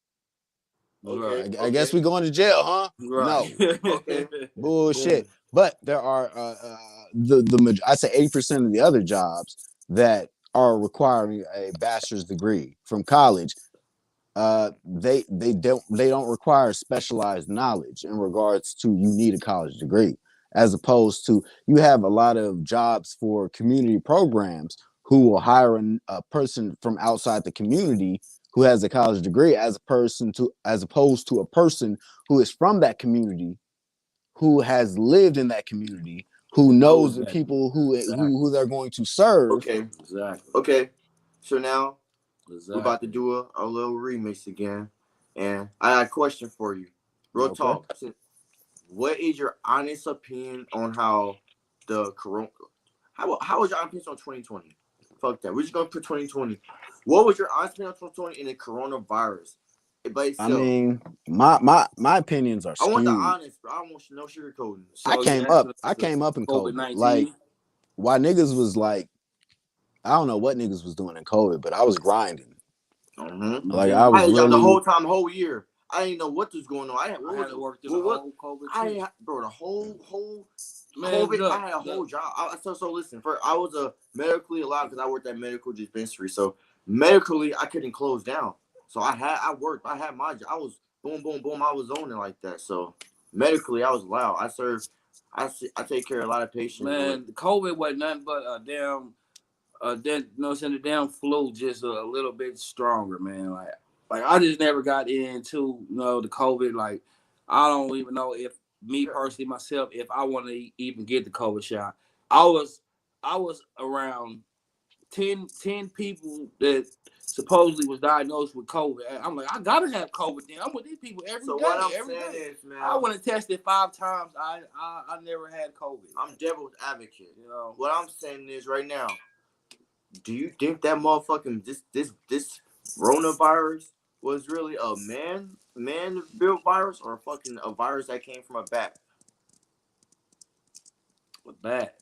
Okay, I guess we going to jail, huh? Right. No. Okay. Bullshit. But there are I say 80% of the other jobs that are requiring a bachelor's degree from college. They don't require specialized knowledge in regards to you need a college degree, as opposed to you have a lot of jobs for community programs who will hire a person from outside the community who has a college degree as opposed to a person who is from that community, who has lived in that community, who knows the people who they're going to serve. Okay. Exactly. Okay. So now Exactly. we're about to do a little remix again. And I got a question for you. Real talk. What is your honest opinion on how the corona? How was your honest opinion on 2020? Fuck that. We're just gonna put 2020. What was your honest opinion on 2020 in the coronavirus? By itself? I mean, my opinions are skewed. I want the honest, bro. I don't want no sugarcoating. So I came up in COVID. Like, why niggas was like, I don't know what niggas was doing in COVID, but I was grinding. Mm-hmm. Like I was really the whole year. I didn't know what was going on. I had to work through the whole COVID. Bro, the whole COVID. I had a whole job. So listen. I was a medically allowed because I worked at medical dispensary. So medically, I couldn't close down. So I worked. I had my job. I was boom, boom, boom. I was on it like that. So medically, I was allowed. I served. I take care of a lot of patients. Man, COVID wasn't nothing but a damn. The damn flu just a little bit stronger, man. Like I just never got into the COVID. Like I don't even know if me personally myself, if I want to even get the COVID shot. I was around 10 people that supposedly was diagnosed with COVID. I'm like, I gotta have COVID then. I'm with these people every day. What I'm saying is, man, I went and tested 5 times. I never had COVID. I'm devil's advocate. What I'm saying is right now. Do you think that motherfucking this coronavirus was really a man built virus or a virus that came from a bat? A bat.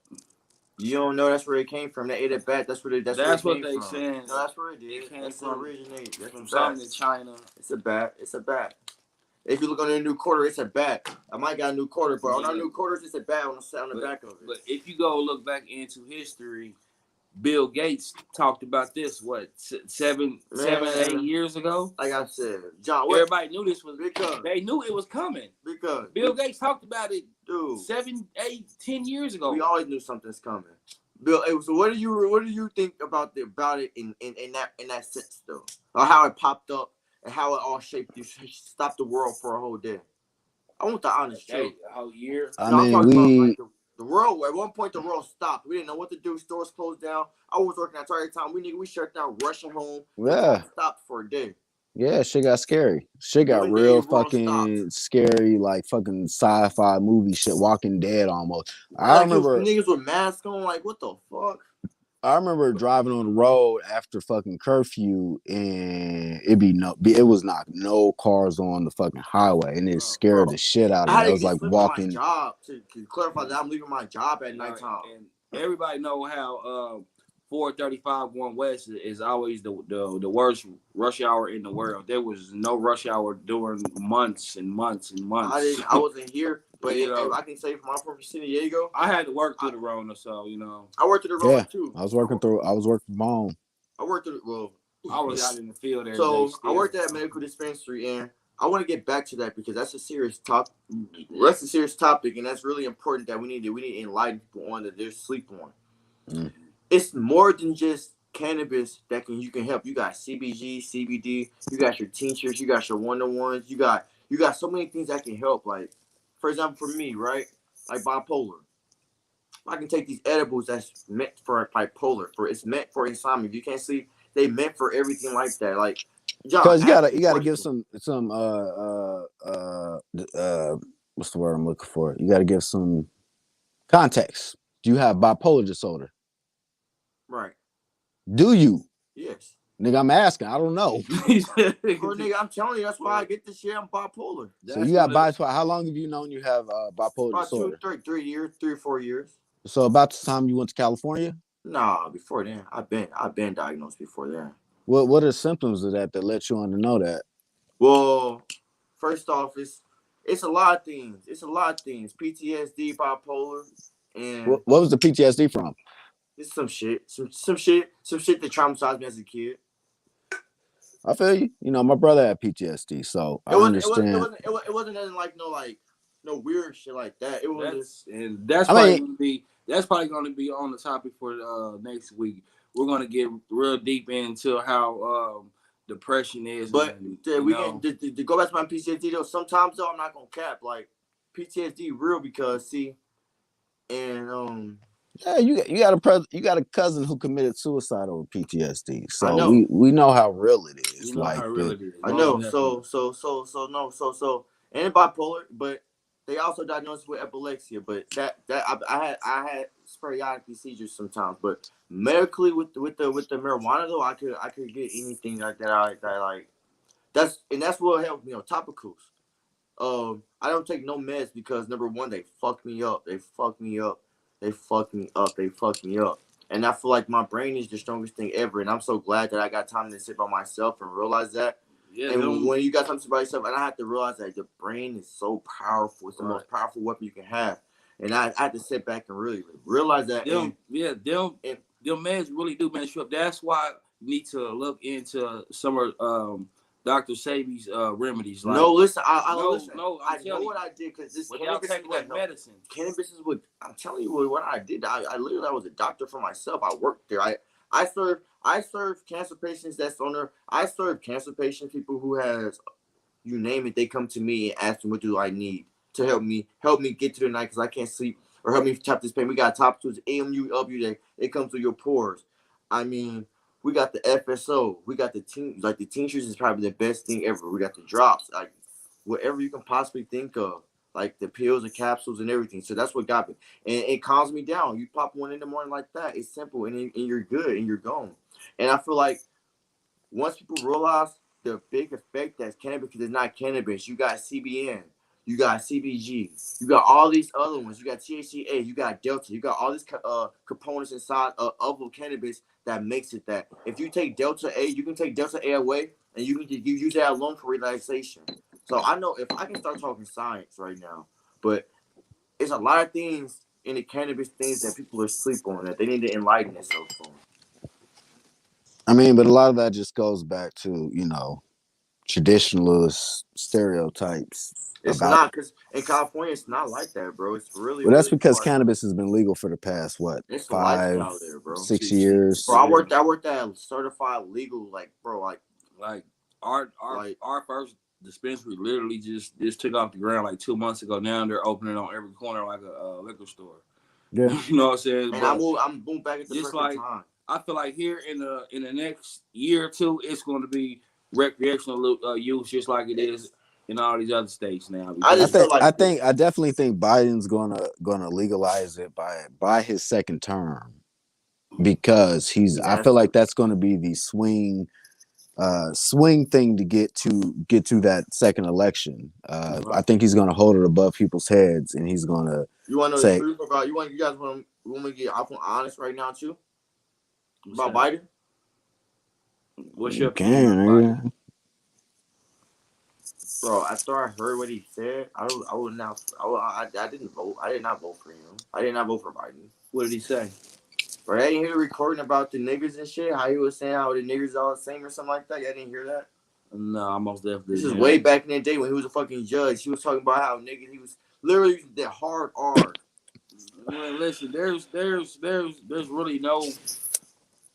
You don't know that's where it came from. They ate a bat. That's what they saying. No, that's where it did. It came that's from originated. That's from something in China. It's a bat. It's a bat. If you look on their new quarter, it's a bat. I might got a new quarter, but on our new quarters, it's a bat on the back of it. But if you go look back into history, Bill Gates talked about this, 7, 8 years ago? Like I said, John, everybody knew this was because they knew it was coming. Because Bill Gates talked about it, dude, 7, 8, 10 years ago. We always knew something's coming. Bill, so what do you think about it in that sense though? Or how it popped up and how it all shaped you, stopped the world for a whole day? I want the honest truth. A whole year. The world, at one point, the world stopped. We didn't know what to do. Stores closed down. I was working at Target time. We shut down, rushing home. Yeah. Stopped for a day. Yeah, shit got scary. Shit got real fucking scary, like fucking sci-fi movie shit, Walking Dead almost. I remember niggas with masks on, like, what the fuck? I remember driving on the road after fucking curfew, and it was not no cars on the fucking highway, and it scared the shit out of me. I was like walking. My job to clarify that I'm leaving my job at nighttime. And everybody know how 435 going west is always the worst rush hour in the world. There was no rush hour during months and months and months. I wasn't here. But I can say from San Diego, I had to work through the Rona, so I worked through the Rona too. I was working from home. I worked through I was out in the field there. So I worked at a medical dispensary, and I want to get back to that because that's a serious topic. That's a serious topic, and that's really important that we need to enlighten people on that they're sleep on. Mm. It's more than just cannabis that you can help. You got CBG, CBD, you got your tinctures, you got your 1-to-1s, you got so many things that can help. Like, for example, for me, right? Like bipolar. I can take these edibles that's meant for bipolar. It's meant for insomnia. If you can't sleep, they meant for everything like that. Like, because you gotta give some what's the word I'm looking for? You gotta give some context. Do you have bipolar disorder? Right. Do you? Yes. Nigga, I'm asking. I don't know. Nigga, I'm telling you, that's why I get this shit. I'm bipolar. So you got bipolar. How long have you known you have bipolar disorder? About 3 years, 3 or 4 years. So about the time you went to California? Nah, before then. I've been diagnosed before then. What are the symptoms of that let you on to know that? Well, first off, It's a lot of things. It's a lot of things. PTSD, bipolar, and What was the PTSD from? it's some shit. Some shit that traumatized me as a kid. I feel you. You know, my brother had PTSD, so I It understand. wasn't nothing like no weird shit like that. It was That's I probably mean, going to be on the topic for next week. We're going to get real deep into how depression is. But and, to go back to my PTSD though, sometimes though I'm not gonna cap like PTSD real because see, and yeah, you got a cousin who committed suicide over PTSD, I so know. we know how real it is. you know Like how real the it is. I Most know. definitely. So and bipolar, but they also diagnosed with epilepsy. But I had sporadic seizures sometimes. But medically with the marijuana though, I could get anything like that. I like that's what helped me on topicals. I don't take no meds because number one, they fuck me up. They fuck me up. They fuck me up. They fuck me up. And I feel like my brain is the strongest thing ever. And I'm so glad that I got time to sit by myself and realize that. Yeah, And when you got time to sit by yourself, and I have to realize that the brain is so powerful. It's the most powerful weapon you can have. And I had to sit back and really realize that. them meds really do mess you up. That's why you need to look into some of Dr. Sabi's remedies. Like, no, listen, I know what I did because this without cannabis taking is what that medicine. Cannabis is what I'm telling you what I did. I literally was a doctor for myself. I worked there. I serve cancer patients that's on there. I serve cancer patients, people who has you name it, they come to me and ask me what do I need to help me get through the night because I can't sleep or help me tap this pain. We got top tools, AMU, LBU, it comes through your pores. I mean, we got the FSO, we got the the tinctures is probably the best thing ever. We got the drops, like whatever you can possibly think of, like the pills and capsules and everything. So that's what got me, and it calms me down. You pop one in the morning like that, it's simple, and you're good, and you're gone. And I feel like once people realize the big effect that's cannabis, because it's not cannabis, you got CBN, you got CBG, you got all these other ones, you got THCA, you got Delta, you got all these components inside of cannabis that makes it that. If you take Delta A, you can take Delta A away, and you use that alone for relaxation. So I know if I can start talking science right now, but it's a lot of things in the cannabis things that people are asleep on that they need to enlighten themselves on. I mean, but a lot of that just goes back to, you know, traditionalist stereotypes It's about. not because in California it's not like that, bro. It's really, Well, that's really because hard. cannabis has been legal for the past what, It's a 5, lifestyle there, bro. 6 years. Bro, I worked at certified legal, like, bro, like our first dispensary literally just took off the ground like 2 months ago. Now they're opening on every corner like a liquor store. Yeah. You know what I'm saying? and But I'm moved back at the perfect time. I feel like here in the next year or two, it's going to be recreational use just like it is in all these other states now. I definitely think Biden's gonna legalize it by his second term because I feel like that's going to be the swing thing to get to that second election. I think he's going to hold it above people's heads, and he's going to. You want to know the truth about you guys want me to get honest right now too about Biden? What's your opinion on Biden? Bro, after I heard what he said, I didn't vote. I did not vote for him. I did not vote for Biden. What did he say? Bro, I didn't hear the recording about the niggers and shit. How he was saying how the niggers all the same or something like that. Y'all didn't hear that? No, I most definitely. This is way back in the day when he was a fucking judge. He was talking about how niggas. He was literally using the hard R. Well, listen, there's really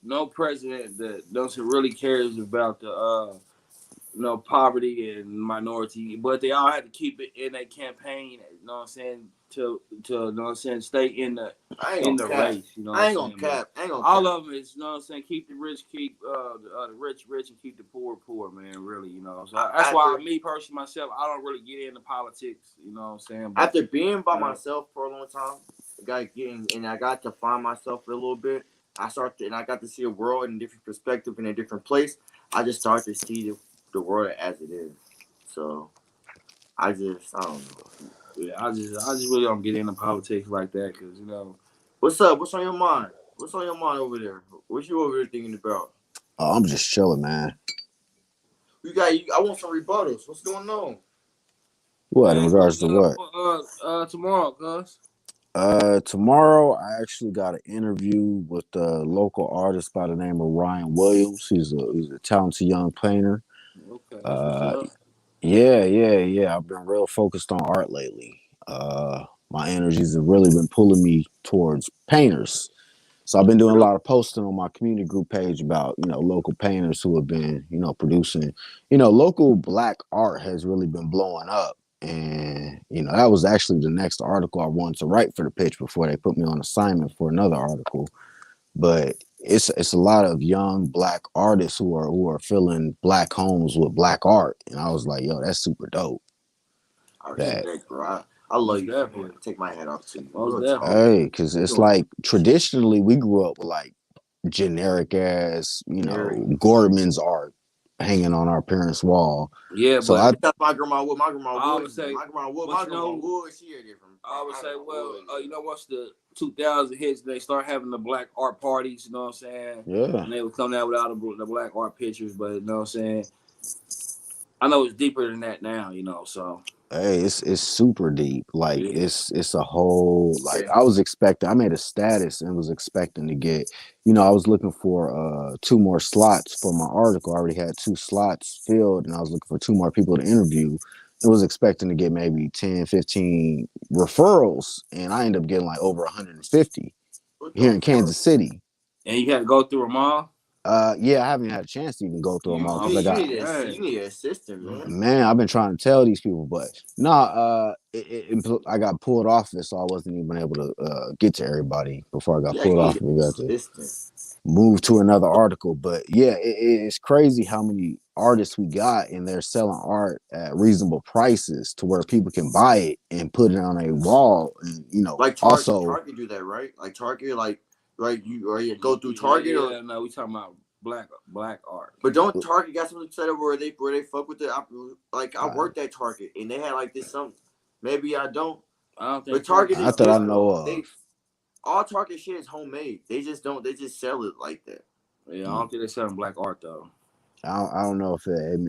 no president that doesn't really cares about the poverty and minority, but they all had to keep it in that campaign. You know what I'm saying? To you know what I'm saying, stay in the race. You know, I ain't gonna cap. All of them is, you know what I'm saying, keep the rich, keep the rich, and keep the poor, man. Really, you know. So that's why me personally myself, I don't really get into politics. You know what I'm saying? But after being by myself for a long time, I got to find myself for a little bit. I got to see a world in a different perspective, in a different place. I just started to see the world as it is. So I don't know. Yeah, I just really don't get into politics like that because, you know. What's up? What's on your mind? What's on your mind over there? What you over there thinking about? Oh, I'm just chilling, man. I want some rebuttals. What's going on? What in Man, regards what's to up what? for tomorrow, cuz? Tomorrow I actually got an interview with a local artist by the name of Ryan Williams. He's a talented young painter. Okay, that's what's Uh, up. yeah. I've been real focused on art lately. My energies have really been pulling me towards painters. So I've been doing a lot of posting on my community group page about, local painters who have been, producing, local black art has really been blowing up. And, that was actually the next article I wanted to write for the pitch before they put me on assignment for another article. But it's a lot of young black artists who are filling black homes with black art. And I was like, yo, that's super dope. I That respect, bro. I love Most you for definitely. that. Take my hat off to you. Most Real definitely. talk. hey, because You it's doing like traditionally we grew up with like generic ass, very. Gorman's art hanging on our parents' wall. Yeah, So but That's my grandma wood. My grandma I wood. would say, My grandma wood. but My you grandma know, wood. She a different. I would My say, grandma well, wood. once the 2000 hits, they start having the black art parties. You know what I'm saying? yeah. And they would come down without the black art pictures, but you know what I'm saying? I know it's deeper than that now. So Hey, it's super deep. Like yeah. it's a whole like Yeah. I made a status and was expecting to get, I was looking for two more slots for my article. I already had two slots filled and I was looking for two more people to interview. I was expecting to get maybe 10, 15 referrals and I ended up getting like over 150 What here the in fuck? Kansas City. And you had to go through them all. Yeah, I haven't had a chance to even go through them all because I got You need an assistant, man. man, I've been trying to tell these people, but I got pulled off of it, so I wasn't even able to get to everybody before I got Yeah, you pulled need off an of it. We got to assistant. move to another article, but yeah, it's crazy how many artists we got, and they're selling art at reasonable prices to where people can buy it and put it on a wall, and Like also. Target do that, right? Like Target, like right, you go through Target or. No, we talking about black art. But don't Target got something set up where they fuck with it? I uh, worked at Target and they had like this some. Maybe I don't. I don't think But Target is Not that I different. know of. They all Target shit is homemade. They just don't. They just sell it like that. Yeah, I don't think they're selling black art though. I don't know if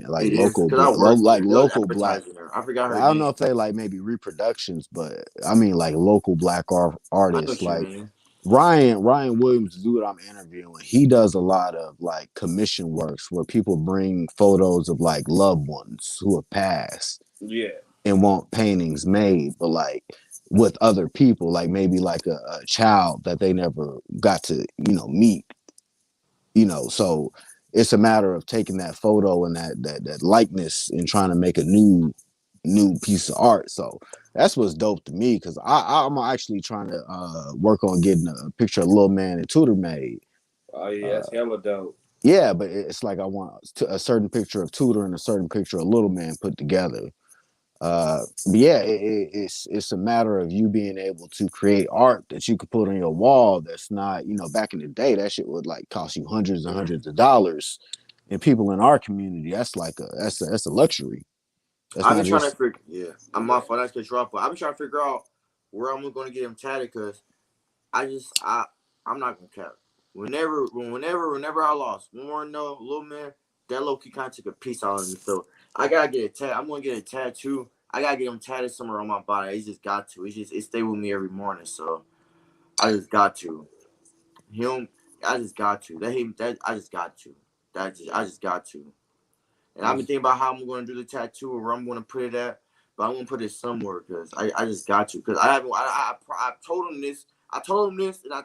like It is local, because I worked like there. They was local black. advertising her. I forgot her I don't know name. if they like maybe reproductions, but I mean like local black I know artists what you like mean. Ryan Williams, the dude I'm interviewing. He does a lot of like commission works where people bring photos of like loved ones who have passed Yeah. and want paintings made, but like with other people, like maybe like a child that they never got to meet. So it's a matter of taking that photo and that likeness and trying to make a new piece of art. So that's what's dope to me because I'm actually trying to work on getting a picture of Lil Man and Tudor made. Oh yeah, Uh, that's hella dope. yeah, but it's like I want a certain picture of Tudor and a certain picture of Little Man put together. But yeah, it's a matter of you being able to create art that you could put on your wall. That's not, back in the day, that shit would like cost you hundreds and hundreds of dollars. And people in our community, that's a luxury. That's I've been not trying to just figure. Yeah, I'm my fault. That's cut you off, but I've been trying to figure out where I'm going to get him tatted because I'm not gonna cap. Whenever I lost, one more no, little man, that low key kind of took a piece out of me. So I gotta get a tat. I'm gonna get a tattoo. I gotta get him tatted somewhere on my body. It's just got to. It stay with me every morning. So I just got to. Him, I just got to. That I just got to. I just got to. And I've been thinking about how I'm going to do the tattoo or where I'm going to put it at, but I'm going to put it somewhere because I just got to. Because I haven't, I told him this. I told him this, and I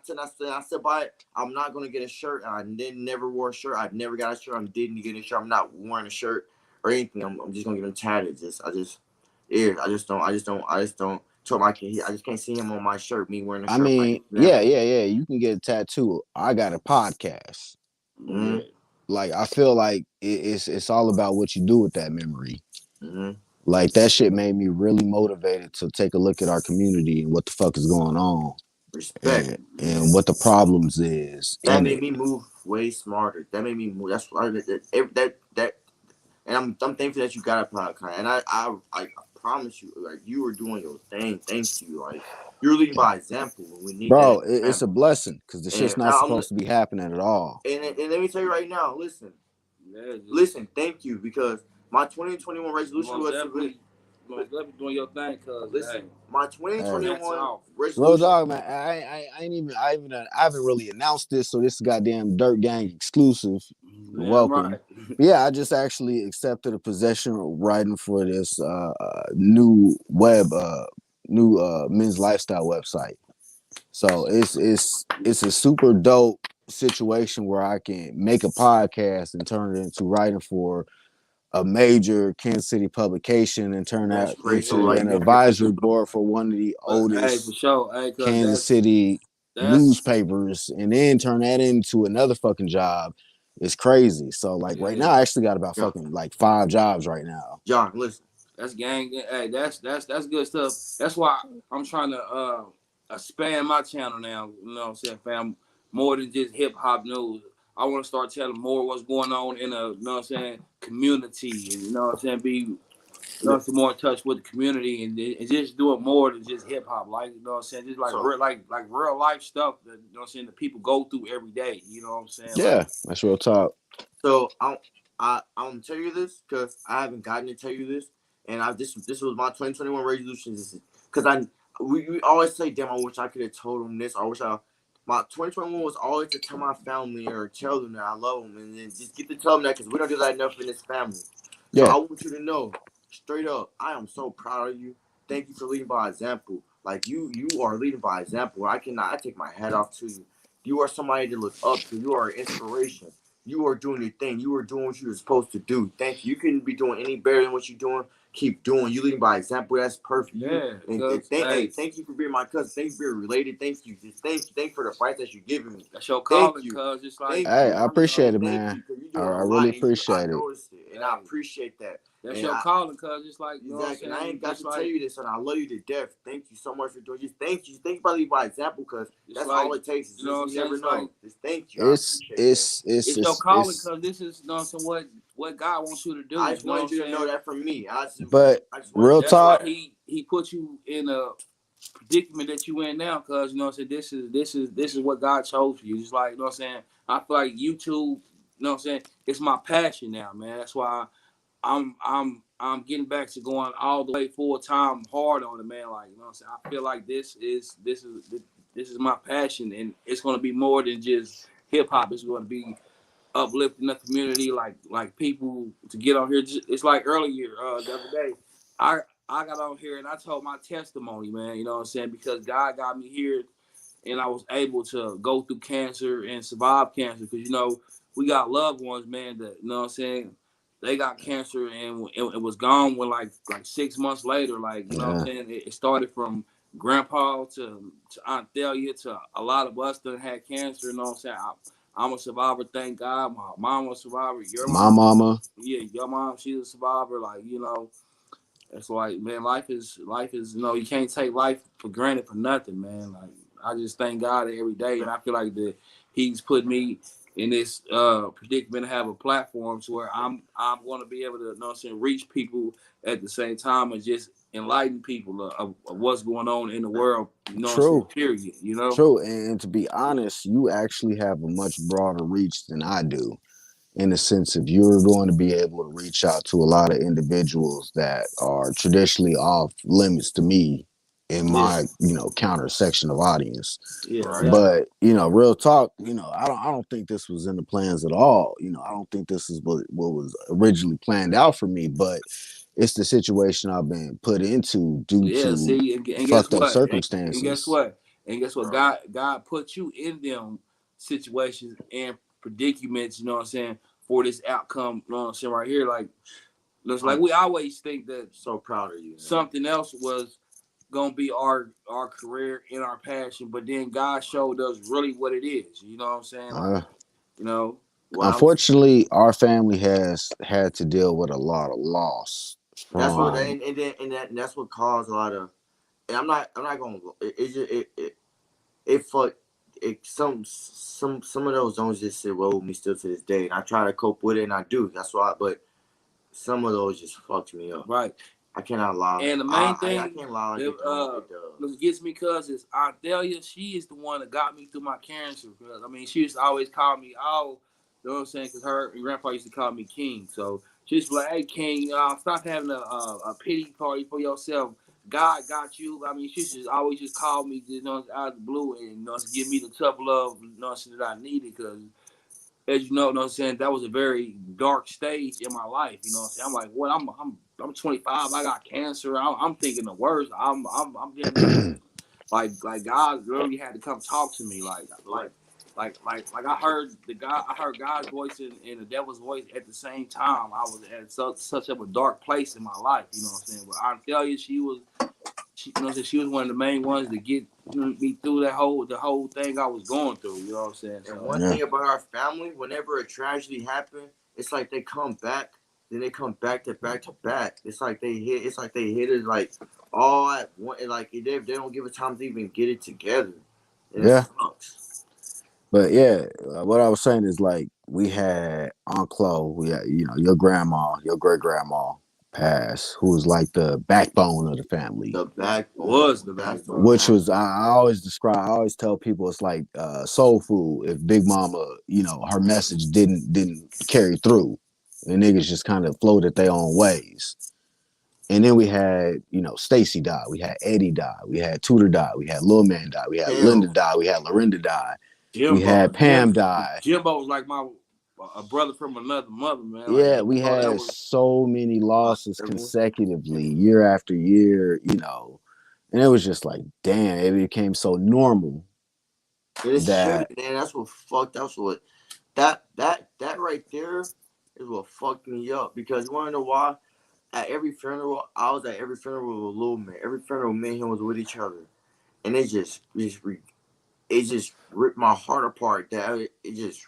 said by it, I'm not going to get a shirt. And I never wore a shirt. I never got a shirt. I didn't get a shirt. I'm not wearing a shirt or anything. I'm just going to get him tatted. I just don't. Told my kid, I just can't see him on my shirt. Me wearing a I shirt. mean, yeah. You can get a tattoo. I got a podcast. Mm-hmm. Like I feel like it's all about what you do with that memory. Mm-hmm. Like that shit made me really motivated to take a look at our community and what the fuck is going on Respect. and what the problems is That in made it. me move way smarter. That made me move. That's why that. And I'm thankful that you got a podcast. And I promise you, like you were doing your thing. Thank you. Like you're leading by example when we need that Bro, it's a example. blessing because the shit's And not supposed to be happening at all. and let me tell you right now. Listen, Yeah, listen. Thank you because my 2021 resolution was to really. most definitely doing your thing, cuz Listen, my hats 2021 off. Real resolution. talk, man. I haven't really announced this, so this is goddamn Dirt Gang exclusive. Damn Welcome. right. But yeah, I just actually accepted a possession writing for this new men's lifestyle website. So it's a super dope situation where I can make a podcast and turn it into writing for a major Kansas City publication and turn That's that crazy. into Like an you, advisory board for one of the But hey, for oldest sure. Hey, cuz Kansas City that's newspapers and then turn that into another fucking job. It's crazy. So like right yeah. now I actually got about yeah, fucking like 5 jobs right now. John. Listen. That's gang. Hey, that's good stuff. That's why I'm trying to expand my channel now. You know what I'm saying, fam? More than just hip hop news. I want to start telling more what's going on in a, you know what I'm saying, community, and you know what I'm saying, be, you know what I'm saying, more in touch with the community, and just doing more than just hip hop, like, you know what I'm saying, just like So, real, like real life stuff that, you know what I'm saying, that people go through every day. You know what I'm saying? Like, Yeah, that's real talk. so I'm gonna tell you this because I haven't gotten to tell you this, and this was my 2021 resolution. Because we always say, damn, I wish I could have told them this. I wish I. My 2021 was always to tell my family or tell them that I love them, and then just get to tell them that because we don't do that enough in this family. So Yeah. I want you to know, straight up, I am so proud of you. Thank you for leading by example. Like you are leading by example. I take my hat off to you. You are somebody to look up to. You are an inspiration. You are doing your thing. You are doing what you're supposed to do. Thank you. You couldn't be doing any better than what you're doing. Keep doing. You leading by example. That's perfect. yeah, cause Hey, hey, thank you for being my cousin. Thank you for being related. Thank you. Just thank you for the fight that you're giving me. that's your Thank calling, you. cause it's like, Thank Hey, you. I I'm just saying appreciate it, thank man. you because you're I, doing I a really lot, and I appreciate it. noticed it, and I hey, appreciate that. that's And your calling, cause it's like, you know what I'm exactly, and I saying, ain't got just to like, tell you this, and I love you to death. Thank you so much for doing. Just thank you. Thank you for leading by example, because it's that's like, all it takes. Is you know just what I'm you saying, never it's like, know. Just thank you. I It's appreciate that. it's it's it's your it's, calling, it's cause this is, you know what I'm saying, what God wants you to do. I You just know what I'm wanted you to know saying? that from me. but I just wanted real you to That's know why talk, that. he put you in a predicament that you in now, cause you know what I'm saying, this is what God chose for you. Just like, you know what I'm saying, I feel like YouTube, you know what I'm saying, it's my passion now, man. That's why I'm getting back to going all the way full time hard on it, man. Like, you know what I'm saying? I feel like this is my passion, and it's gonna be more than just hip hop. It's gonna be uplifting the community, like people to get on here. It's like earlier, the other day, I I got on here and I told my testimony, man. You know what I'm saying? Because God got me here, and I was able to go through cancer and survive cancer. Because you know we got loved ones, man. That, you know what I'm saying, they got cancer and it was gone when like 6 months later. Like, you know what I'm yeah, saying, it started from grandpa to Aunt Thalia to a lot of us that had cancer. You know what I'm saying? I'm a survivor, thank God. My mom was a survivor. Your my mom, mama. yeah, your mom, she's a survivor. Like, you know, it's like, man, life is, you know, you can't take life for granted for nothing, man. Like, I just thank God every day, and I feel like that He's put me in this predicament to have a platform to where I'm going to be able to, you know what I'm saying, reach people at the same time and just enlighten people of what's going on in the world. You know what I'm saying? True, Period. You know. true. And to be honest, you actually have a much broader reach than I do. In the sense of you're going to be able to reach out to a lot of individuals that are traditionally off limits to me in Yeah. my counter section of audience. Yeah. Right. Definitely. But real talk, I don't think this was in the plans at all. I don't think this is what was originally planned out for me, but it's the situation I've been put into due Yeah, to see, and guess fucked up what? And guess circumstances. what? And guess what? God put you in them situations and predicaments, you know what I'm saying, for this outcome, you know what I'm saying, right here. Like, looks like I'm we always think that so proud of you, man. something else was gonna be our career and our passion, but then God showed us really what it is. You know what I'm saying? Like, Uh, you know, Well, Unfortunately, our family has had to deal with a lot of loss that's what from. and that's what caused a lot of. And I'm not gonna. It just it fuck. Some of those don't just sit well with me still to this day, and I try to cope with it, and I do. That's why. But some of those just fucked me up. right. I cannot lie. And the main I thing can't lie like that it don't. It does. gets me, cuz, is Aunt Delia. She is the one that got me through my cancer. Cause I mean, she used to always call me, oh, you know what I'm saying? Because her grandpa used to call me King. So Just like, hey, King, stop having a pity party for yourself. God got you. I mean, she just always just called me, you know, out of the blue, and to give me the tough love, that I needed. Because, as you know, what I'm saying, that was a very dark stage in my life. You know what I'm saying? I'm like, what? I'm 25. I got cancer. I'm thinking the worst. I'm getting like God really had to come talk to me. Like I heard God's voice and the devil's voice at the same time. I was at such of a dark place in my life, you know what I'm saying? But I tell you, she was one of the main ones to get me through the whole thing I was going through, you know what I'm saying? And one thing about our family, whenever a tragedy happened, it's like they come back, then they come back to back. It's like they hit it like all at one, like they don't give it time to even get it together. And it sucks. But yeah, what I was saying is like we had Aunt Chloe, we had, your grandma, your great grandma passed, who was like the backbone of the family. The backbone was the backbone. Which was I always tell people it's like soul food. If Big Mama, her message didn't carry through, the niggas just kind of floated their own ways. And then we had, Stacy die, we had Eddie die, we had Tudor die, we had Lil Man die, we had Linda die, we had Lorinda die. We had Pam die. Jimbo was like a brother from another mother, man. Yeah, we had so many losses consecutively, year after year, and it was just like, damn, it became so normal. Man, that's what fucked. That's what that right there is what fucked me up. Because you want to know why? At every funeral, I was at every funeral with Lil Man. Every funeral, me and him was with each other, and it just ripped my heart apart. That that's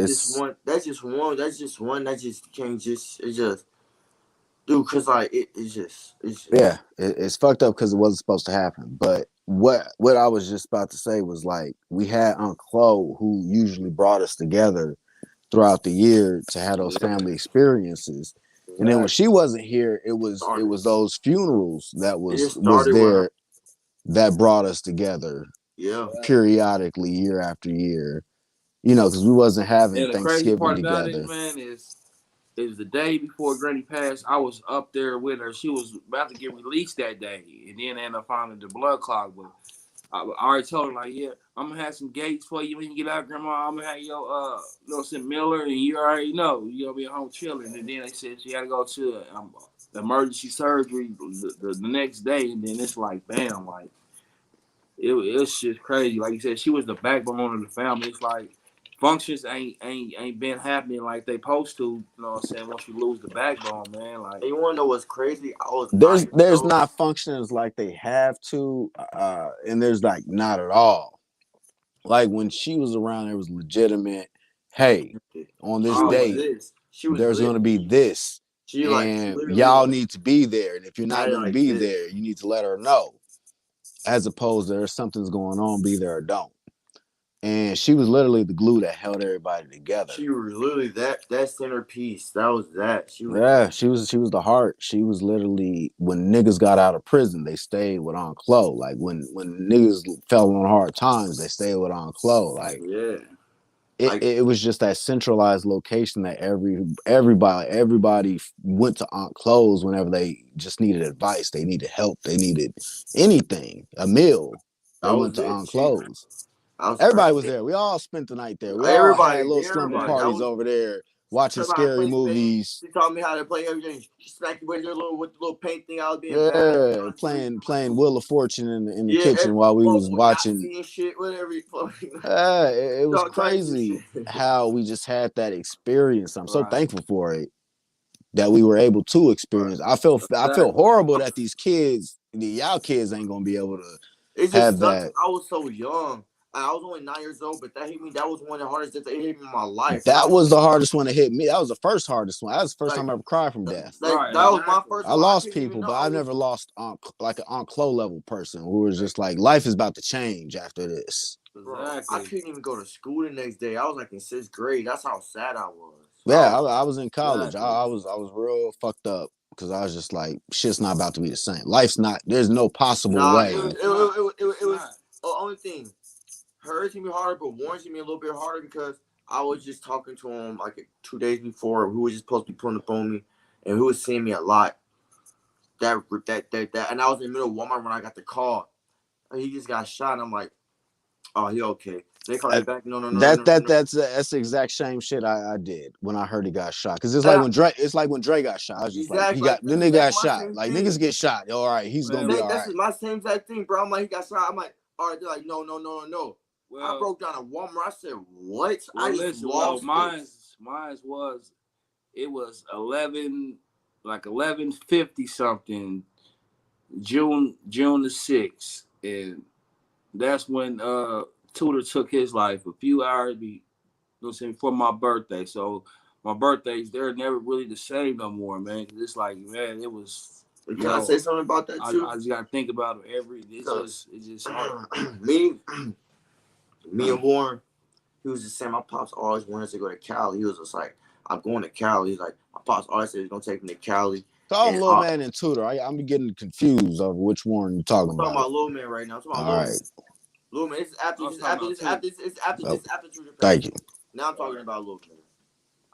just one that just can't just dude, cause like it's fucked up because it wasn't supposed to happen. But what I was just about to say was like we had Aunt Chloe, who usually brought us together throughout the year to have those family experiences. And then when she wasn't here, it was those funerals that was there that brought us together. Yeah, periodically, year after year. Because we wasn't having Thanksgiving part together. About it, man, it was the day before Granny passed. I was up there with her. She was about to get released that day, and then ended up finding the blood clot. But I already told her, like, yeah, I'm gonna have some gates for you when you get out, Grandma. I'm gonna have your Miller, and you already know you're gonna be at home chilling. And then they said she had to go to emergency surgery the next day, and then it's like, bam, like it's just crazy. Like you said, she was the backbone of the family. It's like functions ain't been happening like they supposed to. You know what I'm saying? Once you lose the backbone, man. Like, you wanna know what's crazy? There's not functions like they have to, and there's like not at all. Like when she was around, there was legitimate. Hey, on this day, there's gonna be this, and y'all need to be there. And if you're not gonna be there, you need to let her know. As opposed to there's something's going on, be there or don't. And she was literally the glue that held everybody together. She was literally that centerpiece. That was that. She was the heart. She was literally, when niggas got out of prison, they stayed with Aunt Chloe. Like when niggas fell on hard times, they stayed with Aunt Chloe. Like it was just that centralized location that everybody went to Aunt Chloe's whenever they just needed advice, they needed help, they needed anything, a meal. They went to Aunt Chloe's. Everybody was there. We all spent the night there. We all had little slumber parties over there, watching scary movies. She taught me how to play everything. She smacked you with the little paint thing. I was being bad. Playing Wheel of Fortune in the kitchen while we was watching. Shit, whatever. It was crazy how we just had that experience. I'm so thankful for it that we were able to experience. I feel horrible that these kids, y'all kids, ain't gonna be able to have that. I was so young. I was only 9 years old, but that hit me. That was one of the hardest that hit me in my life. That was the hardest one to hit me. That was the first hardest one. That was the first time I ever cried from death. That was my first. I lost people, but I never lost like an Aunt Chloe level person who was just like, life is about to change after this. Exactly. I couldn't even go to school the next day. I was like in 6th grade. That's how sad I was. Yeah, I was in college. I was real fucked up because I was just like, shit's not about to be the same. Life's not. There's no possible way. It was only thing. hers hit me harder, but Warren's hit me a little bit harder because I was just talking to him like 2 days before, who was just supposed to be pulling up on me, and who was seeing me a lot. That, and I was in the middle of Walmart when I got the call. And he just got shot, and I'm like, oh, he okay. They called me back. No. That's the exact same shit I did when I heard he got shot. Cause it's like when Dre got shot. I was just exactly. like, the nigga got shot. Like thing. niggas get shot. All right, he's gonna be all right. That's my same exact thing, bro. I'm like, he got shot. I'm like, all right. They're like, no. Well, I broke down a Walmart. I said, what? Well, I just listen, lost mine was, it was 11:50 something, June the 6th, and that's when Tudor took his life a few hours before my birthday. So my birthdays, they're never really the same no more, man. It's like, man, it was. Can I say something about that too? I just gotta think about it it's just hard. me and Warren, he was just saying my pops always wanted us to go to Cali. He was just like, I'm going to Cali. He's like, my pops always said he's gonna take me to Cali. Call him Lil Man and Tudor. I'm getting confused over which Warren you're talking about. I'm talking about Lil Man right now. I'm talking about Lil Man. It's after Tudor. Thank you. Now I'm talking about Lil Man.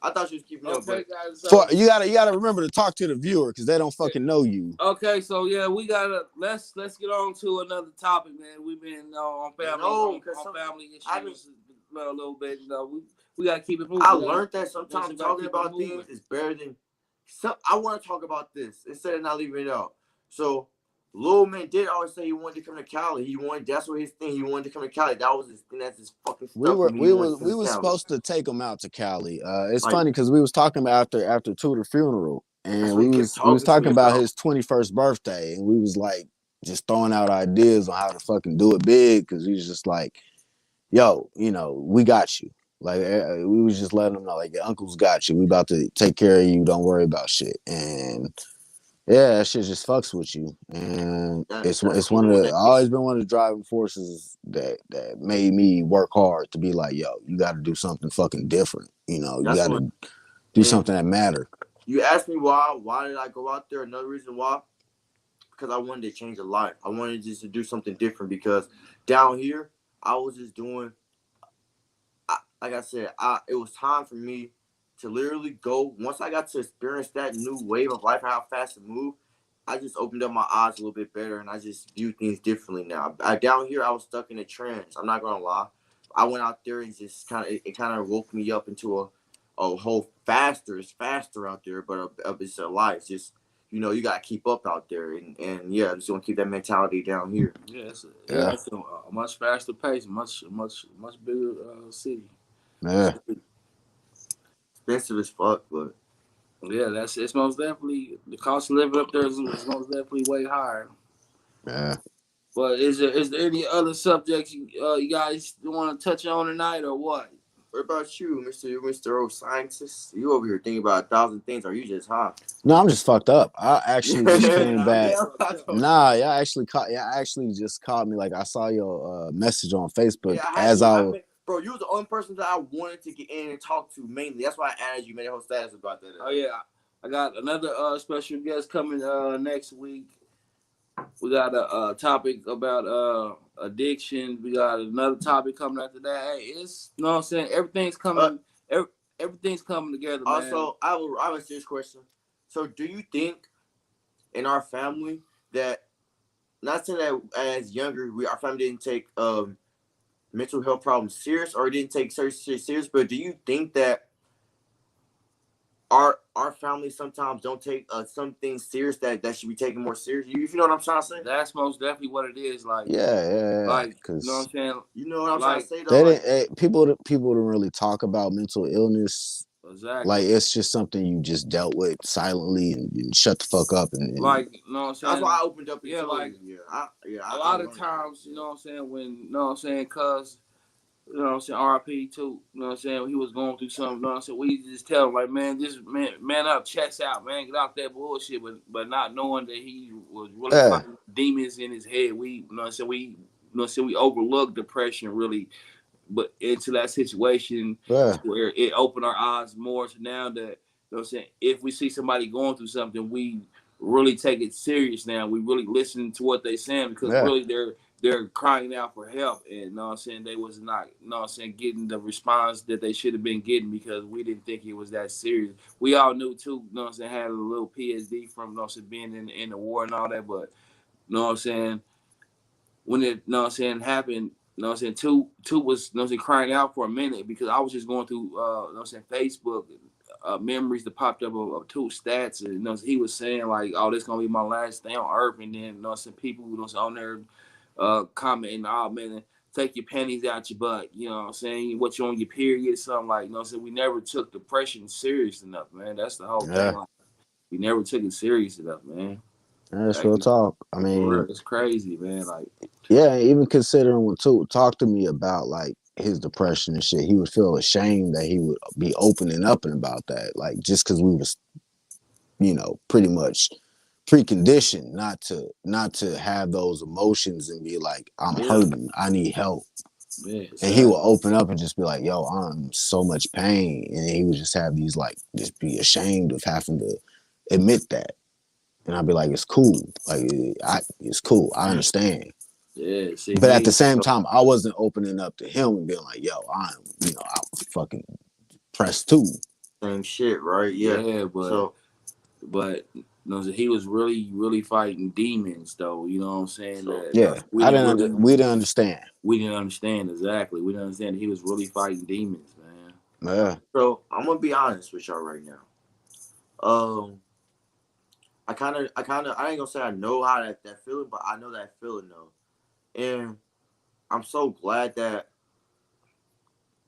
I thought you was keeping up. Okay, guys, so, you gotta remember to talk to the viewer because they don't fucking know you. Okay, so yeah, we gotta let's get on to another topic, man. We've been on family on family issues a little bit. You know, we gotta keep it moving. I learned that sometimes talking about things is better than some. I want to talk about this instead of not leaving it out. So Lil Man did always say he wanted to come to Cali. That's what his thing. He wanted to come to Cali. That was his thing. That's his fucking stuff. We were supposed to take him out to Cali. It's funny because we was talking about after Tudor funeral, and we was talking about his 21st birthday, and we was like just throwing out ideas on how to fucking do it big because he was just like, yo, you know, we got you. Like we was just letting him know, like, your uncle's got you. We about to take care of you. Don't worry about shit. And yeah, that shit just fucks with you, and it's one of the always been one of the driving forces that made me work hard to be like, yo, you got to do something fucking different. You know, you got to do something that matter. You asked me why did I go out there? Another reason why, because I wanted to change a life. I wanted just to do something different because down here I was just doing. Like I said, it was time for me to literally go. Once I got to experience that new wave of life, how fast it moved, I just opened up my eyes a little bit better, and I just view things differently now. Down here, I was stuck in a trance. I'm not gonna lie. I went out there and just it kind of woke me up into a whole faster. It's faster out there, but it's a life. It's just, you know, you gotta keep up out there, and yeah, just want to keep that mentality down here. Yeah, it's a much faster pace, much bigger city. Yeah. Expensive as fuck, but yeah, it's most definitely the cost of living up there is most definitely way higher. Yeah. But is there any other subjects you guys want to touch on tonight or what? What about you, Mr. Old Scientist? You over here thinking about 1,000 things? Are you just high? No, I'm just fucked up. I actually just came back. Nah, y'all actually just called me. Like, I saw your message on Facebook Bro, you was the only person that I wanted to get in and talk to mainly. That's why I added you, made a whole status about that. Oh yeah, I got another special guest coming next week. We got a topic about addiction. We got another topic coming after that. Hey, it's, you know what I'm saying, everything's coming. Everything's coming together. Also, I have a serious question. So, do you think in our family that, not saying that as younger, our family didn't take mental health problems serious or didn't take serious, but do you think that our family sometimes don't take some things serious that should be taken more serious? You know what I'm trying to say? That's most definitely what it is. Like, yeah. Like, you know what I'm saying? You know what I'm trying to say? Though, people don't really talk about mental illness. Exactly. Like, it's just something you just dealt with silently and shut the fuck up and like, you know what I'm saying? That's why I opened up. Yeah, like, a lot of times, you know what I'm saying, when, you know what I'm saying, cuz, you know what I'm saying, RP too, you know what I'm saying, he was going through something, you know what I'm saying, we just tell him, like, man, man up, checks out, man, get out that bullshit, but not knowing that he was really fighting demons in his head. We, you know what I'm saying, we overlooked depression really, but into that situation where it opened our eyes more to now that, you know what I'm saying, if we see somebody going through something, we really take it serious now. We really listen to what they're saying because really they're crying out for help, and you know what I'm saying, they was not, you know what I'm saying, getting the response that they should have been getting because we didn't think it was that serious. We all knew too, you know what I'm saying, had a little PSD from, you know what I'm saying, being in the war and all that, but you know what I'm saying, when it, you know what I'm saying, happened, you know what I'm saying, two was, you know what I'm saying, crying out for a minute because I was just going through, you know what I'm saying, Facebook memories that popped up of two stats, and you know, he was saying like, "Oh, this gonna be my last day on Earth," and then you know, some people who was on there commenting, "Oh man, take your panties out your butt," you know what I'm saying? What you on your period, something like, you know what I'm saying? We never took depression serious enough, man. That's the whole thing. Yeah, Like, we never took it serious enough, man. that's Like, real talk. I for real, mean, it's crazy, man. Like, yeah, even considering when Toot talked to me about like his depression and shit, he would feel ashamed that he would be opening up and about that, like just because we was, pretty much preconditioned not to have those emotions and be like, I'm yeah, hurting, I need help. yeah, And he exactly. will open up and just be like, yo, I'm in so much pain. And he would just have these like just be ashamed of having to admit that. And I'd be like, it's cool. Like it's cool. I understand. Yeah, see But at the me. same time, I wasn't opening up to him and being like, yo, I'm fucking pressed too. Same shit, right? Yeah. Yeah, So but you know, he was really fighting demons though. You know what I'm saying? so That Yeah. we didn't We didn't understand. we didn't understand exactly. We didn't understand that he was really fighting demons, man. Yeah. so I'm gonna be honest with y'all right now. I ain't gonna say I know how that feeling, but I know that feeling though. And I'm so glad that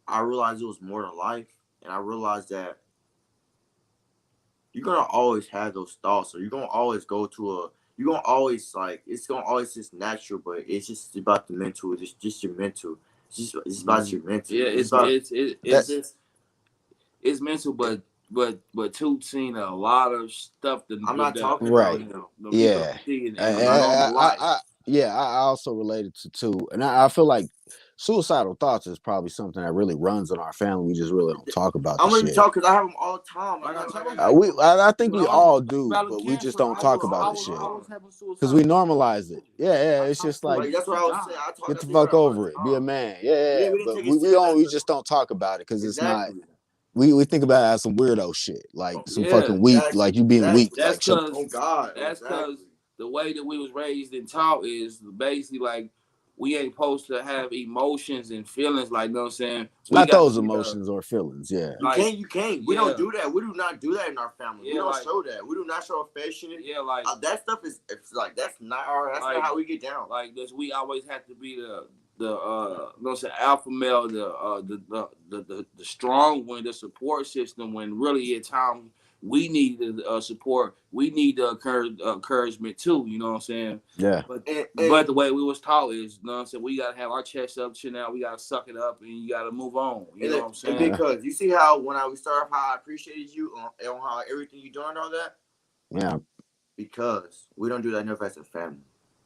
I realized it was more than life, and I realized that you're gonna always have those thoughts, or you're gonna always go to a. You're gonna always like it's gonna always just natural, but it's just about the mental. It's just your mental. It's about your mental. Yeah, It's about That, it's just. it's mental, but Toot seen a lot of stuff that I'm not talking about right. him. the people Yeah. don't see I, in normal life. I also related to too. And I feel like suicidal thoughts is probably something that really runs in our family. We just really don't talk about the I'm gonna shit. talk because I have them all the time. Like I told I, you, I think when we I was all do, battling but we just cancer, don't talk about the shit I was having because suicidal we thoughts. normalize it. Yeah. I It's talked just to like like that's what I was saying. I talk get that the shit fuck about all over the it. Be a time. man. We didn't But take it serious. we just don't talk about it because it's not. Exactly. We think about it as some weirdo shit, like some Yeah, fucking weak, like you being weak, that's like shut. cause Oh God, that's cause exactly. the way that we was raised and taught is basically like we ain't supposed to have emotions and feelings. Like, you know what I'm saying? We Not got to those be the emotions or feelings. Yeah. You can't. We don't Yeah, do that. We do not do that in our family. We yeah, don't like show that. We do not show affection. yeah, like That stuff is it's like that's not our. That's like not how we get down. like this. We always have to be the you know what I'm saying, alpha male, the strong one, the support system. When really at times we need the support, we need the encouragement too. You know what I'm saying? Yeah. But And the way we was taught is, you know what I'm saying, we gotta have our chest up, chin out. We gotta suck it up, and you gotta move on. You know what I'm and saying? because you see how when we started off how I appreciated you on how everything you doing and all that Yeah. because we don't do that enough as a family.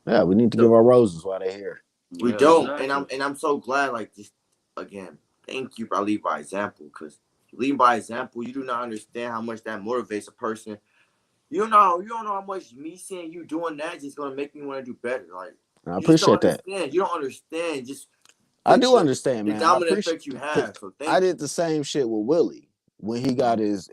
Yeah. We need to give So our roses while they're here. we Yeah, don't, exactly. and I'm so glad. Like just again, thank you for leading by example because leading by example, you do not understand how much that motivates a person. You don't know how much me seeing you doing that is gonna make me want to do better. Like And I you just don't appreciate that. understand. You don't understand just I do understand, the man. I dominant appreciate effect you because have. So I thank you. did the same shit with Willie when he got his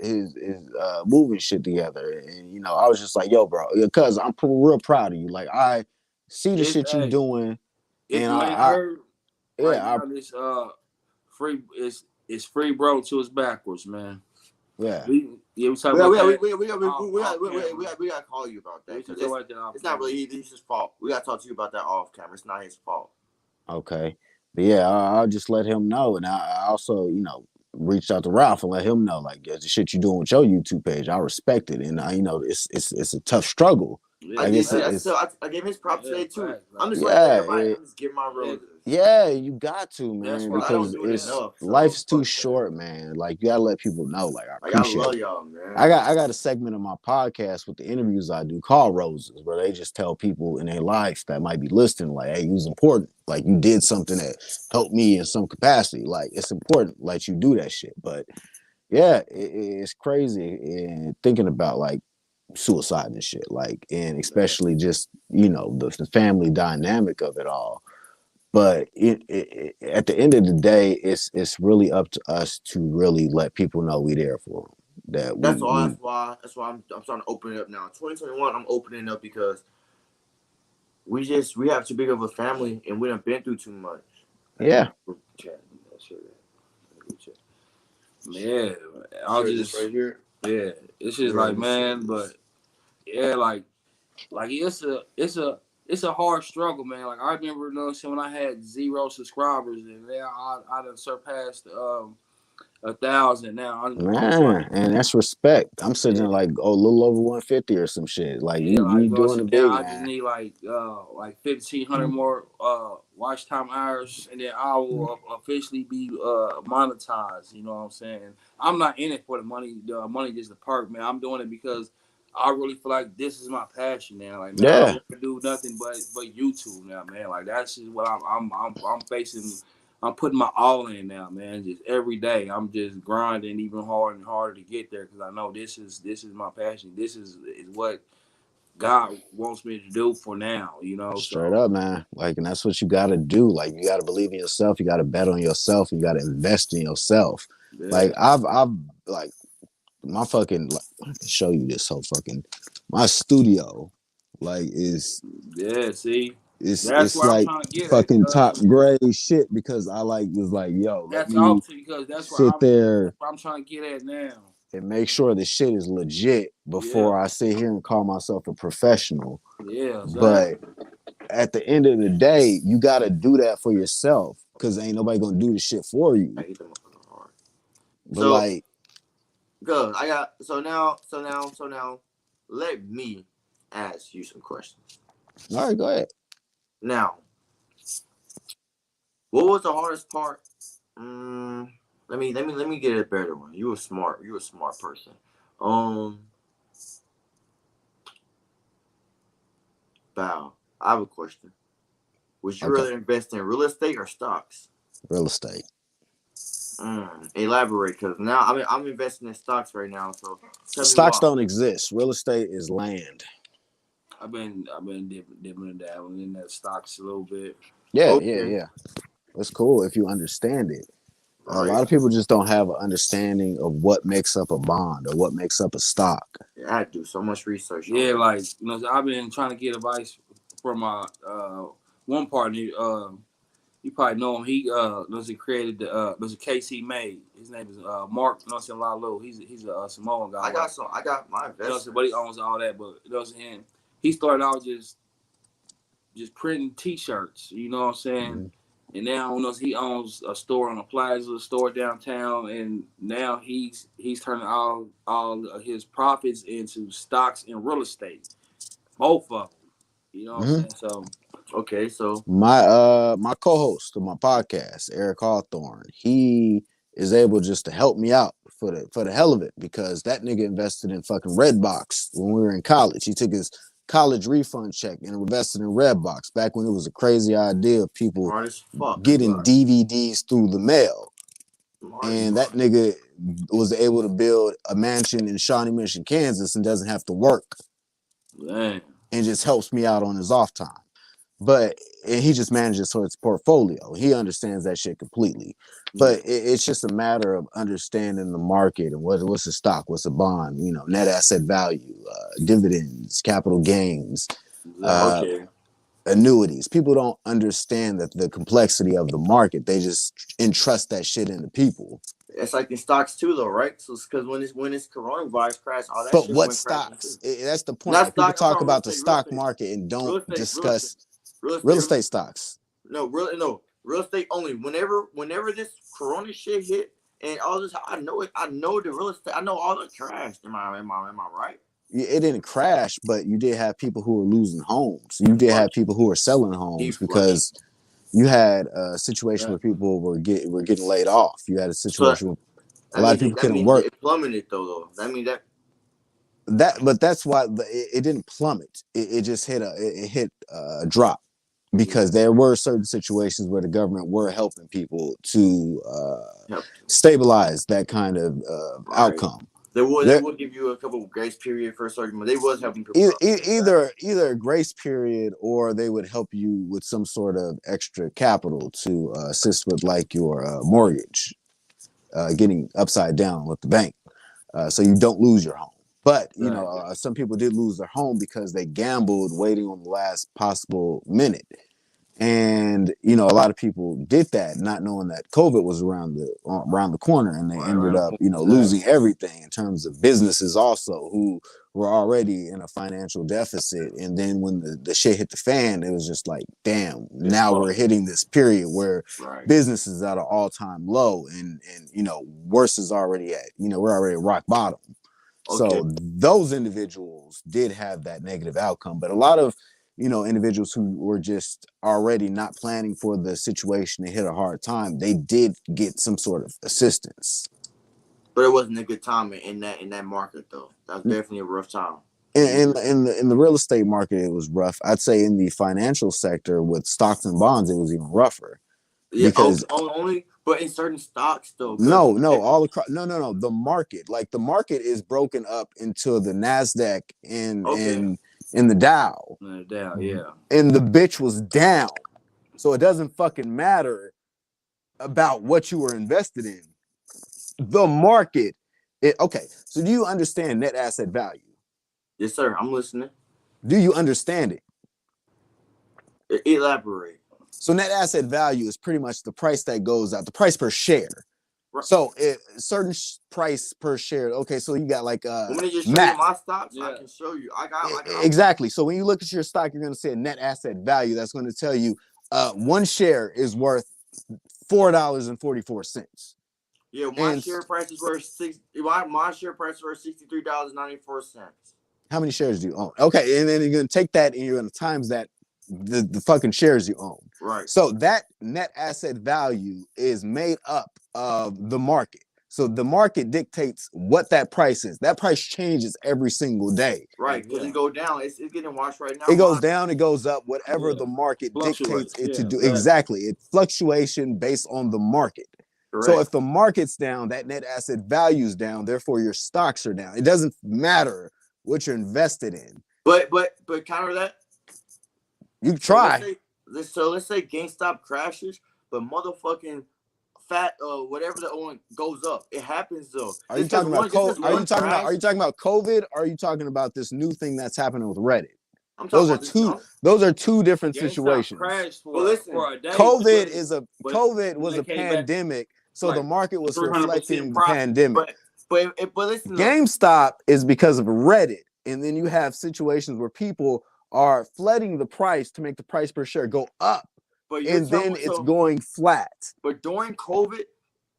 moving shit together, and I was just like, yo, bro, because I'm real proud of you. Like I see the It's shit you a doing, if and you ain't heard right yeah, now, this free it's free bro to his backwards, man. yeah. We talk about that off We gotta call you about We that can because talk about that off it's not camera. really it's his fault. We gotta talk to you about that off camera. It's not his fault. Okay. But yeah, I'll just let him know. And I also, reached out to Ralph and let him know, like, yeah, the shit you doing with your YouTube page, I respect it. And it's a tough struggle. Yeah, I Like did say facts. I gave his props Yeah, today too. facts. I'm Like, just letting yeah, everybody. I'm just giving my yeah, roses yeah, you got to, that's man, why because I I don't be because do it it's down. enough. So life's too fuck that. short, man. Like you gotta let people know. Like I Like I appreciate love it. y'all, man. I got a segment of my podcast with the interviews I do called Roses, where they just tell people in their life that might be listening, like, hey, you was important. Like you did something that helped me in some capacity. Like it's important, like you do that shit. But yeah, it's crazy and thinking about like suicide and shit. Like, and especially just, the family dynamic of it all. But at the end of the day, it's really up to us to really let people know we there for them. That That's all. That's why I'm starting to open it up now. 2021, I'm opening up because we have too big of a family and we done been through too much. Yeah. Yeah, I'll just right here. Yeah, it's just like, man, but yeah, like it's a hard struggle, man. Like I remember, when I had 0 subscribers, and now I done surpassed 1,000 now. Man, and that's respect. I'm sitting there like a little over 150 or some shit. Like Yeah, you doing it big, now I man. just need like 1,500 more watch time hours, and then I will officially be monetized. You know what I'm saying? I'm not in it for the money. The money just a perk, man. I'm doing it because I really feel like this is my passion now. Like now, I don't want to do nothing but YouTube now, man. Like that's just what I'm facing. I'm putting my all in now, man. Just every day, I'm just grinding even harder and harder to get there because I know this is my passion. This is what God wants me to do for now, Straight up, man. Like, and that's what you got to do. Like, you got to believe in yourself. You got to bet on yourself. You got to invest in yourself. Yeah. Like, I've like my fucking. Like, I can show you this whole fucking my studio. Like, is see. It's like fucking top grade shit because I was like, yo, that's also because that's sit there. That's what I'm trying to get at now. And make sure the shit is legit before I sit here and call myself a professional. Yeah. Exactly. But at the end of the day, you gotta do that for yourself because ain't nobody gonna do the shit for you. But so, like, good. So now, let me ask you some questions. All right, go ahead. Now, what was the hardest part? Let me get a better one. You a smart person. Bow. I have a question. Would you rather invest in real estate or stocks? Real estate. Elaborate, because now I'm investing in stocks right now. So stocks don't exist. Real estate is land. I've been dipping and dabbling in that stocks a little bit. Yeah. It's cool if you understand it. A lot of people just don't have an understanding of what makes up a bond or what makes up a stock. Yeah, I do so much research. Yeah, like I've been trying to get advice from my one partner. You probably know him. He he created the KC May. His name is Mark Lalu. He's a Samoan guy. I got my investments. But he owns all that. But he started out just printing T-shirts. You know what I'm saying? Mm-hmm. And now he owns a store on a plaza, store downtown, and now he's turning all of his profits into stocks and real estate, both of them. You know what I'm saying? So, okay, so my co-host of my podcast, Eric Hawthorne, he is able just to help me out for the hell of it because that nigga invested in fucking Redbox when we were in college. He took his college refund check and invested in Redbox back when it was a crazy idea of people getting DVDs through the mail. And that nigga was able to build a mansion in Shawnee Mission, Kansas and doesn't have to work. Dang. And just helps me out on his off time. But he just manages for his portfolio. He understands that shit completely. But it's just a matter of understanding the market and what's a stock, what's a bond, net asset value, dividends, capital gains, annuities. People don't understand the complexity of the market. They just entrust that shit into people. It's like in stocks too, though, right? So because when it's coronavirus crash, all that. But what stocks? That's the point. Like people talk about the stock market and don't discuss real estate stocks. No, real estate only. Whenever this corona shit hit and all this, I know the real estate. I know all the crash. Am I right? It didn't crash, but you did have people who were losing homes. You did have people who were selling homes because you had a situation where people were getting laid off. You had a situation where a lot of people couldn't work. It plummeted though. I mean but that's why it didn't plummet. It just hit a drop because there were certain situations where the government were helping people to stabilize that kind of outcome. They would give you a couple of grace period for a certain month. They was helping people out. Either a grace period, or they would help you with some sort of extra capital to assist with like your mortgage getting upside down with the bank, so you don't lose your home. But you know, some people did lose their home because they gambled waiting on the last possible minute. And you know, a lot of people did that, not knowing that COVID was around the corner, and they ended up, you know, losing everything in terms of businesses also who were already in a financial deficit. And then when the shit hit the fan, it was just like, damn, now we're hitting this period where business is at an all-time low, and you know, worse is already at, you know, we're already at rock bottom. So those individuals did have that negative outcome, but a lot of, you know, individuals who were just already not planning for the situation and hit a hard time, they did get some sort of assistance. But it wasn't a good time in that market though. That was definitely a rough time. In the real estate market, it was rough. I'd say in the financial sector with stocks and bonds, it was even rougher. Yeah, because only, but in certain stocks though. No, the market, like the market is broken up into the NASDAQ and in the Dow. Yeah. And the bitch was down. So it doesn't fucking matter about what you were invested in. The market. Okay. So do you understand net asset value? Yes, sir. I'm listening. Do you understand it? Elaborate. So net asset value is pretty much the price that goes out, the price per share. So certain price per share. Okay, so you got like let me just show you my stocks. I can show you. I got exactly. So when you look at your stock, you're going to say a net asset value. That's going to tell you one share is worth $4.44. Yeah, my share price is worth my share price is worth $63.94. How many shares do you own? Okay, and then you're going to take that and you're going to times that the fucking shares you own. Right. So that net asset value is made up of the market. So the market dictates what that price is. That price changes every single day. Right. Because it go down. It's getting watched right now. It goes down, it goes up, whatever the market dictates it to do. Exactly. It's fluctuation based on the market. Correct. So if the market's down, that net asset value is down, therefore your stocks are down. It doesn't matter what you're invested in. But counter that. You try. So let's say GameStop crashes, but motherfucking whatever the own goes up. It happens though. Are you talking about COVID? Are you talking about COVID? Or are you talking about this new thing that's happening with Reddit? Those are two different situations. COVID was a pandemic, so the market was reflecting the pandemic. But listen, GameStop is because of Reddit, and then you have situations where people are flooding the price to make the price per share go up, and then it's going flat. But during COVID,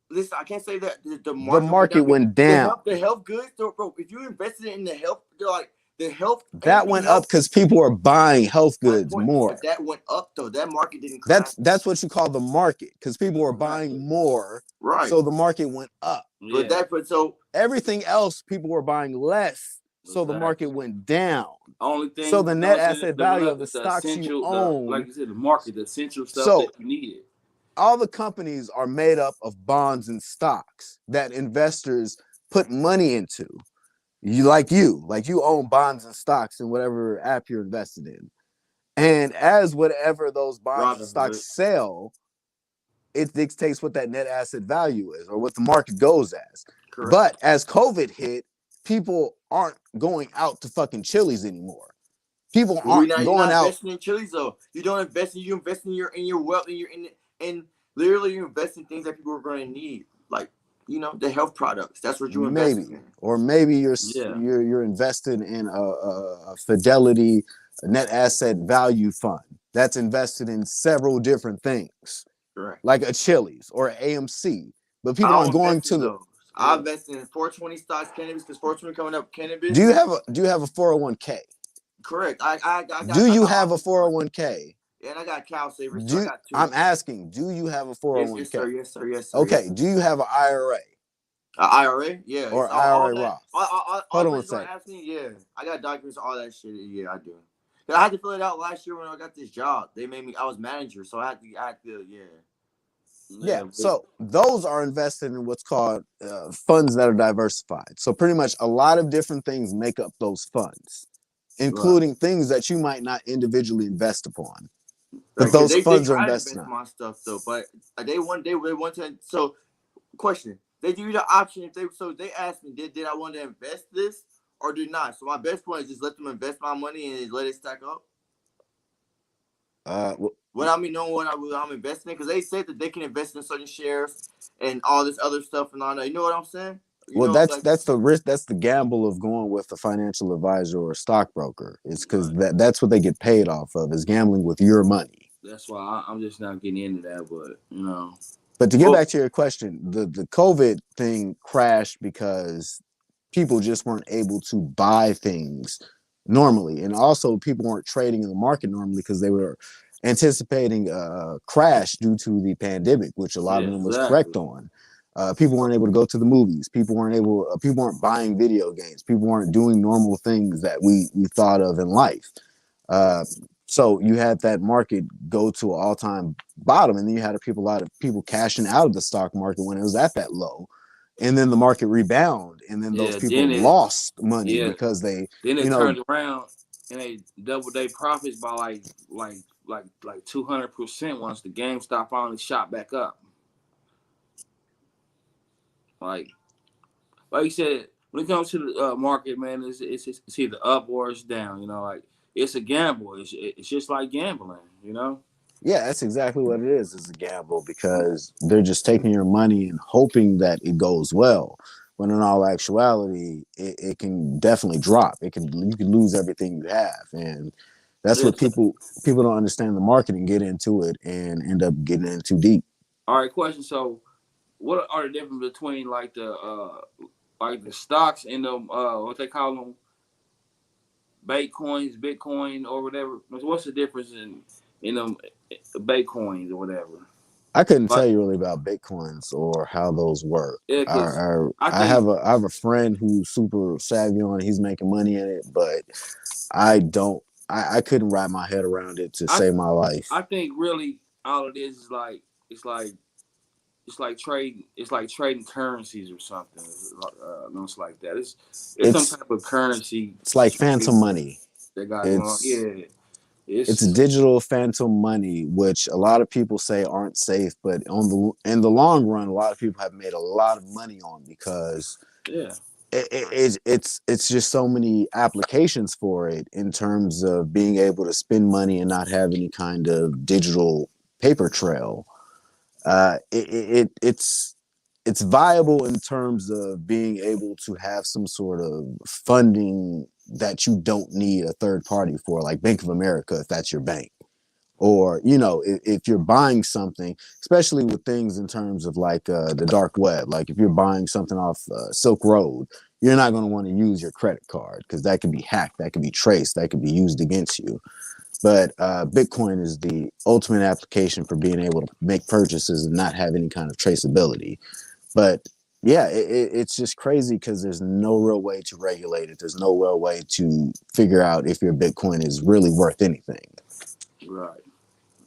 listen, I can't say that the market went down. The health goods, bro. If you invested in the health, like the health, that went up because people are buying health goods more. That went up though. That market didn't crash. That's what you call the market, because people are buying more. Right. So the market went up. But so everything else, people were buying less. So the market went down. Only thing. So the net asset value of the stocks you own, like you said, the market, the essential stuff that you needed. All the companies are made up of bonds and stocks that investors put money into. You own bonds and stocks in whatever app you're invested in. And as whatever those bonds and stocks sell, it dictates what that net asset value is or what the market goes as. Correct. But as COVID hit, people aren't going out to fucking Chili's anymore. People aren't going out. Investing in Chili's though. You don't invest in you invest in your wealth and literally you invest in things that people are going to need, like the health products. That's what you invest in. Or maybe you're invested in a Fidelity net asset value fund that's invested in several different things. Correct. Like a Chili's or an AMC. But people aren't going to the. I invest in 420 stocks, cannabis, because 420 coming up, cannabis. Do you have a 401k? Correct. Do you have a 401k? Yeah, and I got Cal Savers. I'm asking, do you have a 401k? Yes, sir. Okay. Do you have an IRA? An IRA? Yeah. Or IRA Roth? Hold on a second. Yeah, I got documents, all that shit. Yeah, I do. I had to fill it out last year when I got this job. They made me. I was manager, so I had to. Yeah. Yeah, Yeah, so those are invested in what's called funds that are diversified. So pretty much a lot of different things make up those funds, right. including things that you might not individually invest upon, but Right, because those they funds are try to invested invest on. my stuff though, but they want to. So, question: they give you the option if they asked me did I want to invest this or do not. So my best point is just let them invest my money and let it stack up. Uh, Without me knowing what I'm investing in, because they said that they can invest in certain shares and all this other stuff and all that. You know what I'm saying? You well, know, that's like that's the risk. That's the gamble of going with a financial advisor or a stockbroker. It's because Right. that's what they get paid off of is gambling with your money. That's why I'm just not getting into that. But But to get well, back to your question, the COVID thing crashed because people just weren't able to buy things normally, and also people weren't trading in the market normally because they were anticipating a crash due to the pandemic, which a lot yeah, of them was exactly. correct on. People weren't able to go to the movies. People weren't able. People weren't buying video games. People weren't doing normal things that we thought of in life. Uh, so you had that market go to an all-time bottom, and then you had a lot of people cashing out of the stock market when it was at that low, and then the market rebound, and then those Yeah, people lost money yeah, because they, then you it know, turned around and they doubled their profits by like 200% once the GameStop finally shot back up. Like like you said, when it comes to the market, man, it's either up or it's down. Like it's a gamble. It's just like gambling. yeah, that's exactly what it is. It's a gamble because they're just taking your money and hoping that it goes well. When in all actuality, it can definitely drop. You can lose everything you have, and that's what Yes. people don't understand the market and get into it and end up getting in too deep. All right, question. So, what are the difference between like the stocks and them what they call them Bitcoin or whatever? What's the difference in them Bitcoins or whatever? I couldn't Like tell you really about Bitcoins or how those work. yeah, because I I have think a friend who's super savvy on it. He's making money in it, but I don't. I couldn't wrap my head around it to I save my life. I think really all it is like it's like trading currencies or something. It's like that. It's some It's type of currency it's like trading phantom money. that got going on. It's Yeah, it's it's digital phantom money, which a lot of people say aren't safe, but on the in the long run, a lot of people have made a lot of money on because yeah, it's just so many applications for it in terms of being able to spend money and not have any kind of digital paper trail. It's viable in terms of being able to have some sort of funding that you don't need a third party for, like Bank of America, if that's your bank. Or, if you're buying something, especially with things in terms of like the dark web, like if you're buying something off Silk Road, you're not going to want to use your credit card because that can be hacked, that can be traced, that can be used against you. But Bitcoin is the ultimate application for being able to make purchases and not have any kind of traceability. But yeah, it's just crazy because there's no real way to regulate it. There's no real way to figure out if your Bitcoin is really worth anything. right.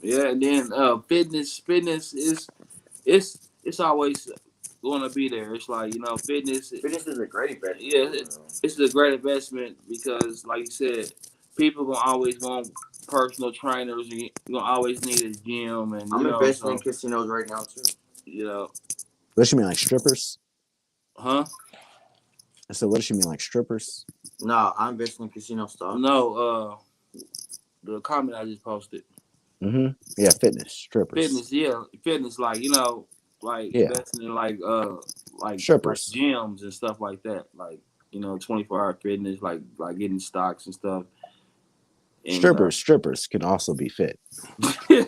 Yeah, and then fitness is it's always going to be there. It's like fitness. fitness is a great investment. Yeah, it's a great investment because, like you said, people gonna always want personal trainers. You gonna always need a gym, and I'm investing in so casinos right now too. you know, What does she mean, like strippers? huh? I said, what does she mean, like strippers? Nah, I'm investing in casino stocks. No, the comment I just posted. Mm-hmm. Yeah, fitness, strippers. Fitness, yeah, fitness, like like Yeah, investing in like strippers. gyms and stuff like that, like 24-hour fitness, like getting stocks and stuff, and Strippers can also be fit. he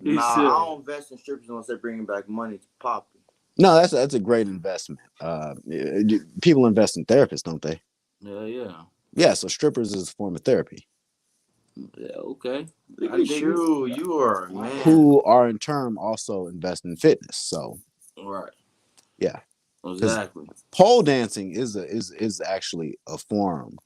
Nah, I said, don't invest in strippers unless they're bringing back money to pop it. No, that's a great investment. People invest in therapists, don't they? yeah, yeah, Yeah, so strippers is a form of therapy, yeah, okay, Look I at dig it. you. You are a man. who are in turn also invest in fitness. So Right, yeah, because exactly. pole dancing is actually a form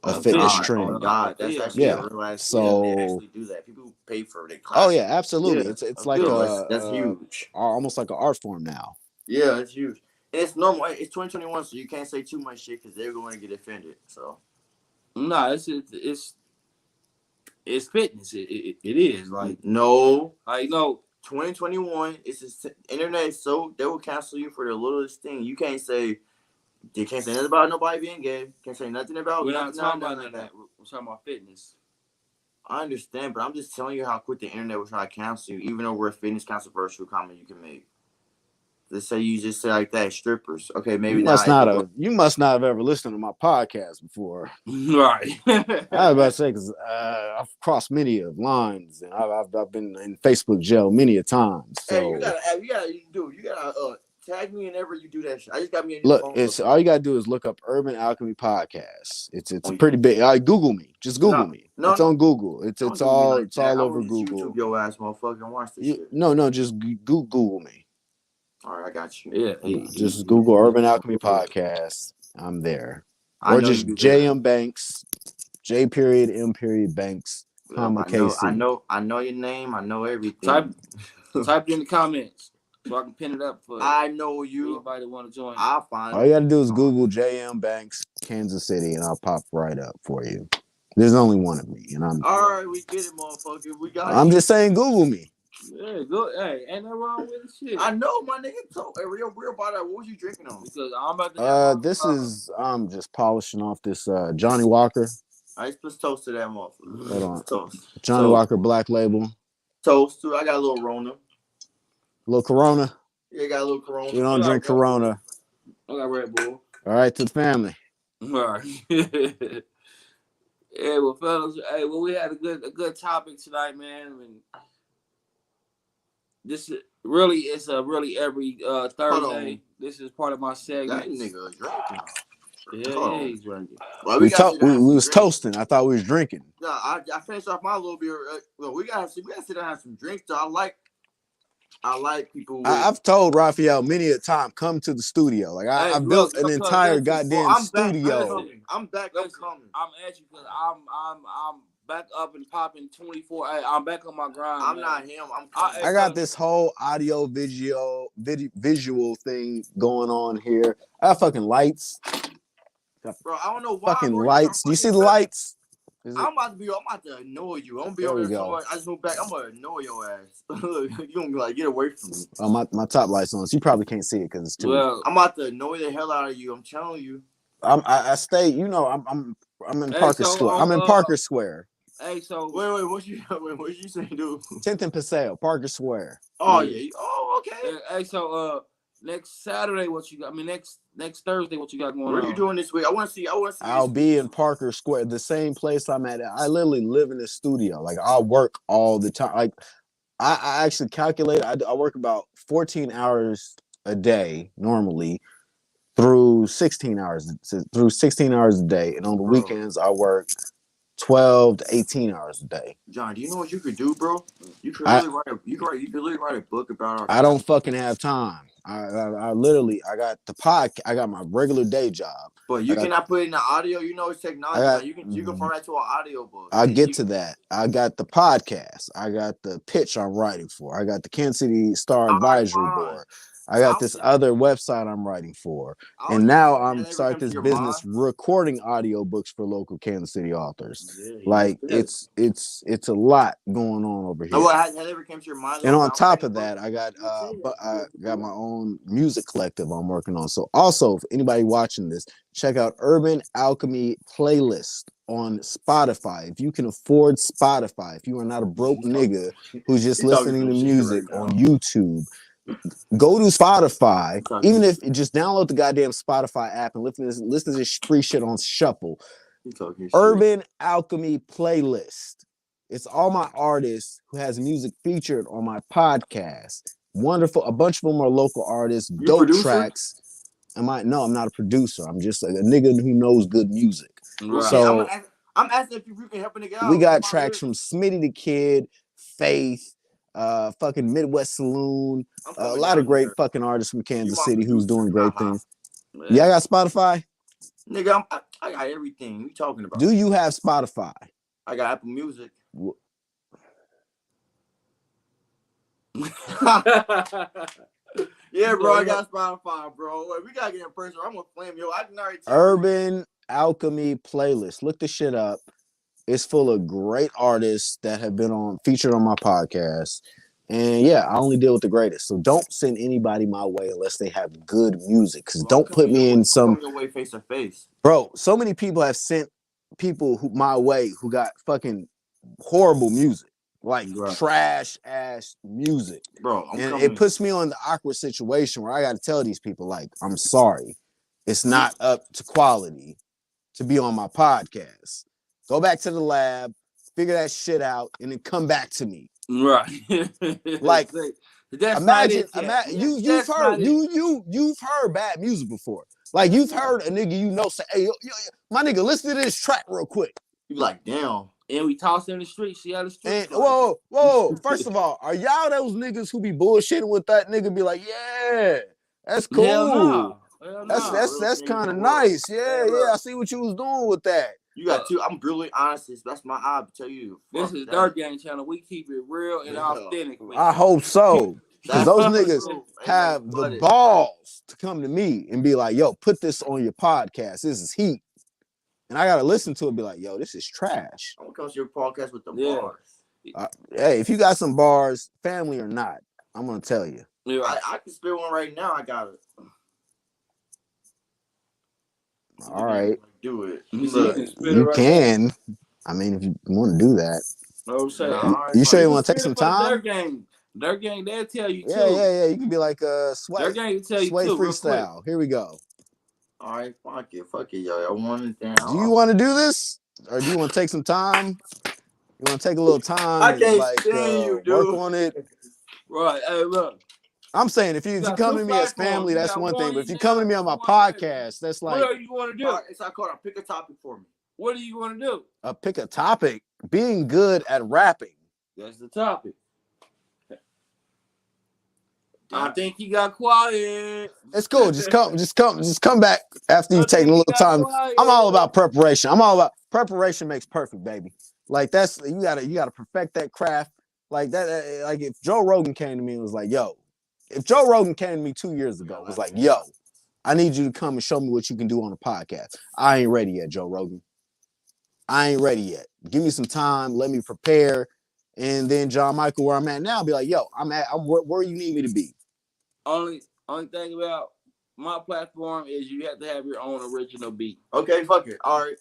a Oh fitness God, trend. oh God, that's Yeah. actually Yeah. a real ass. So- yeah, they actually do that. People pay for their Oh classes. yeah, absolutely. Yeah, It's I like feel that's a huge. almost like an art form now. Yeah, it's huge. And it's normal. It's 2021, so you can't say too much shit because they're going to get offended. So Nah, it's fitness. It is no, no. 2021. Internet is so they will cancel you for the littlest thing. You can't say they can't say nothing about nobody being gay. Can't say nothing about. We're not talking about nothing that. We're talking about fitness. I understand, but I'm just telling you how quick the internet will try to cancel you, even though we're a fitness controversial comment you can make. Let's say you just say like that, strippers. Okay, maybe You must not. you must not have ever listened to my podcast before. Right. I was about to say because I've crossed many of lines and I've been in Facebook jail many a times. So Hey, you gotta tag me whenever you do that shit. I just got me a new look, phone. it's all you gotta do is look up Urban Alchemy Podcast. It's a pretty big. Google me. Just Google me. It's on Google. It's all over Google. YouTube your ass, motherfucker, and watch this shit. No, just Google me. All right, I got you. Yeah. Just Google Urban Alchemy Podcast. I'm there. I Or know just you there. JM Banks, J period M period Banks, comma KC. I know your name. I know everything. Type it in the comments so I can pin it up for I know you. anybody want to join. I'll find All you gotta do is Google JM Banks, Kansas City, and I'll pop right up for you. There's only one of me, and I'm. All right, we get it, motherfucker. We got. I'm just saying, Google me. Yeah, good. Hey, ain't nothing wrong with the shit. I know, my nigga. So, real about that. What was you drinking on? Because I'm about to. This is I'm just polishing off this Johnny Walker. All right, let's toast to that motherfucker. Hold on. Toast. Johnny Walker Black Label. Toast to. I got a little Rona. Little Corona. Yeah, got a little Corona. We don't drink Corona. I got Red Bull. All right, to the family. All right. Yeah, well, fellas, we had a good topic tonight, man. I mean, this is really it's really every Thursday. This is part of my segment. That nigga drinking. Yeah, he's drinking. Well, We was toasting. I thought we was drinking. No, I finished off my little beer. Well, we gotta sit down and have some drinks. Though. I like people. With, I've told Raphael many a time, come to the studio. Like I've built an entire goddamn studio. I'm back. I'm coming. I'm at you because I'm back up and popping 24. I'm back on my grind. I'm man. not him. I'm coming. I got this whole audio visual thing going on here. I got fucking lights. Bro, I don't know why. Fucking lights. Do you see the lights? I'm about to annoy you. I'm gonna be over there somewhere. I just moved back. I'm gonna annoy your ass. You gonna be like, get away from me. Oh, my top lights on. So you probably can't see it because it's too. Well, I'm about to annoy the hell out of you. I'm telling you. I stay. You know, I'm in Parker Square. I'm in Parker Square. Hey, so wait, what you say, dude? 10th and Paseo, Parker Square. Oh yeah. Oh okay. Hey, so next Saturday, what you got? I mean, next Thursday, what you got going on? What are you doing this week? I want to see. I'll be in Parker Square, the same place I'm at. I literally live in the studio. Like I work all the time. Like I actually calculate. I work about 14 hours a day normally, through 16 hours a day, and on the weekends I work 12 to 18 hours a day. John, do you know what you could do, bro? You could literally write a book about our. I don't fucking have time. I literally got I got my regular day job. But you cannot put it in the audio. You know it's technology. You can format to an audio book. I'll get to that. I got the podcast. I got the pitch I'm writing for. I got the Kansas City Star Advisory Board. I got this other website I'm writing for. And now I'm starting this business recording audiobooks for local Kansas City authors. Like it's a lot going on over here. Has that ever came to your mind? And on top of that, I got my own music collective I'm working on. So also, if anybody watching this, check out Urban Alchemy Playlist on Spotify. If you can afford Spotify, if you are not a broke nigga who's just listening to music on YouTube, go to Spotify. Even if just download the goddamn Spotify app and listen to this free shit on shuffle. Urban Alchemy Playlist. It's all my artists who has music featured on my podcast. Wonderful. A bunch of them are local artists, dope tracks. I'm not a producer. I'm just a nigga who knows good music. Right. So I'm asking if you can help a nigga out. we got tracks from Smitty the Kid, Faith, fucking Midwest Saloon, a lot of great fucking artists from Kansas City who's doing great things. Yeah, I got Spotify. Nigga, I got everything. What you talking about? Do you have Spotify? I got Apple Music. Yeah, bro, I got Spotify, bro. Wait, we gotta get in person. I'm gonna flame yo. I can already tell. Urban Alchemy playlist. Look the shit up. It's full of great artists that have been featured on my podcast. And yeah, I only deal with the greatest. So don't send anybody my way unless they have good music. Because don't put me in some your way face to face. Bro, so many people have sent people my way who got fucking horrible music. Like trash ass music. Bro, and it puts me on the awkward situation where I gotta tell these people, like, I'm sorry. It's not up to quality to be on my podcast. Go back to the lab, figure that shit out, and then come back to me. Right. Like, that's imagine you've heard bad music before. Like, you've heard a nigga say, hey, yo, my nigga, listen to this track real quick. You be like, damn. And we toss in the street. See how the street. And whoa. First of all, are y'all those niggas who be bullshitting with that nigga? Be like, yeah, that's cool. Hell no. That's kind of nice. Yeah. I see what you was doing with that. You got two. I'm brutally honest. That's my eye to tell you. This is Dirt Gang channel. We keep it real and authentic. I hope so. Because those niggas have the balls to come to me and be like, yo, put this on your podcast. This is heat. And I got to listen to it and be like, yo, this is trash. I'm going to come to your podcast with the bars. Hey, if you got some bars, family or not, I'm going to tell you. Yeah, I can spit one right now. I got it. All right. Do it. You can. I mean, if you want to do that. No, you sure you want to take some time? Dirt Gang, they'll tell you too. Yeah. You can be like Sway. Dirt Gang will tell you Sway too. freestyle. Here we go. All right, fuck it, yo. I want it down. Do you want to do this, or do you want to take some time? You want to take a little time? I can't stand you, dude. Work on it. Right. Hey, look. I'm saying if you come to me as family, that's one thing. But if you come to me on my podcast, that's like. What do you want to do? All right, it's like, hold on. Pick a topic for me. What do you want to do? Pick a topic. Being good at rapping. That's the topic. I think he got quiet. It's cool. Just come back after you take a little time. I'm all about preparation. Preparation makes perfect, baby. Like that's you gotta perfect that craft. Like that. Like if Joe Rogan came to me and was like, yo, if Joe Rogan came to me 2 years ago, was like, yo, I need you to come and show me what you can do on a podcast. I ain't ready yet, Joe Rogan. I ain't ready yet. Give me some time. Let me prepare. And then John Michael, where I'm at now, be like, yo, I'm where you need me to be. Only thing about my platform is you have to have your own original beat. Okay, fuck it. All right.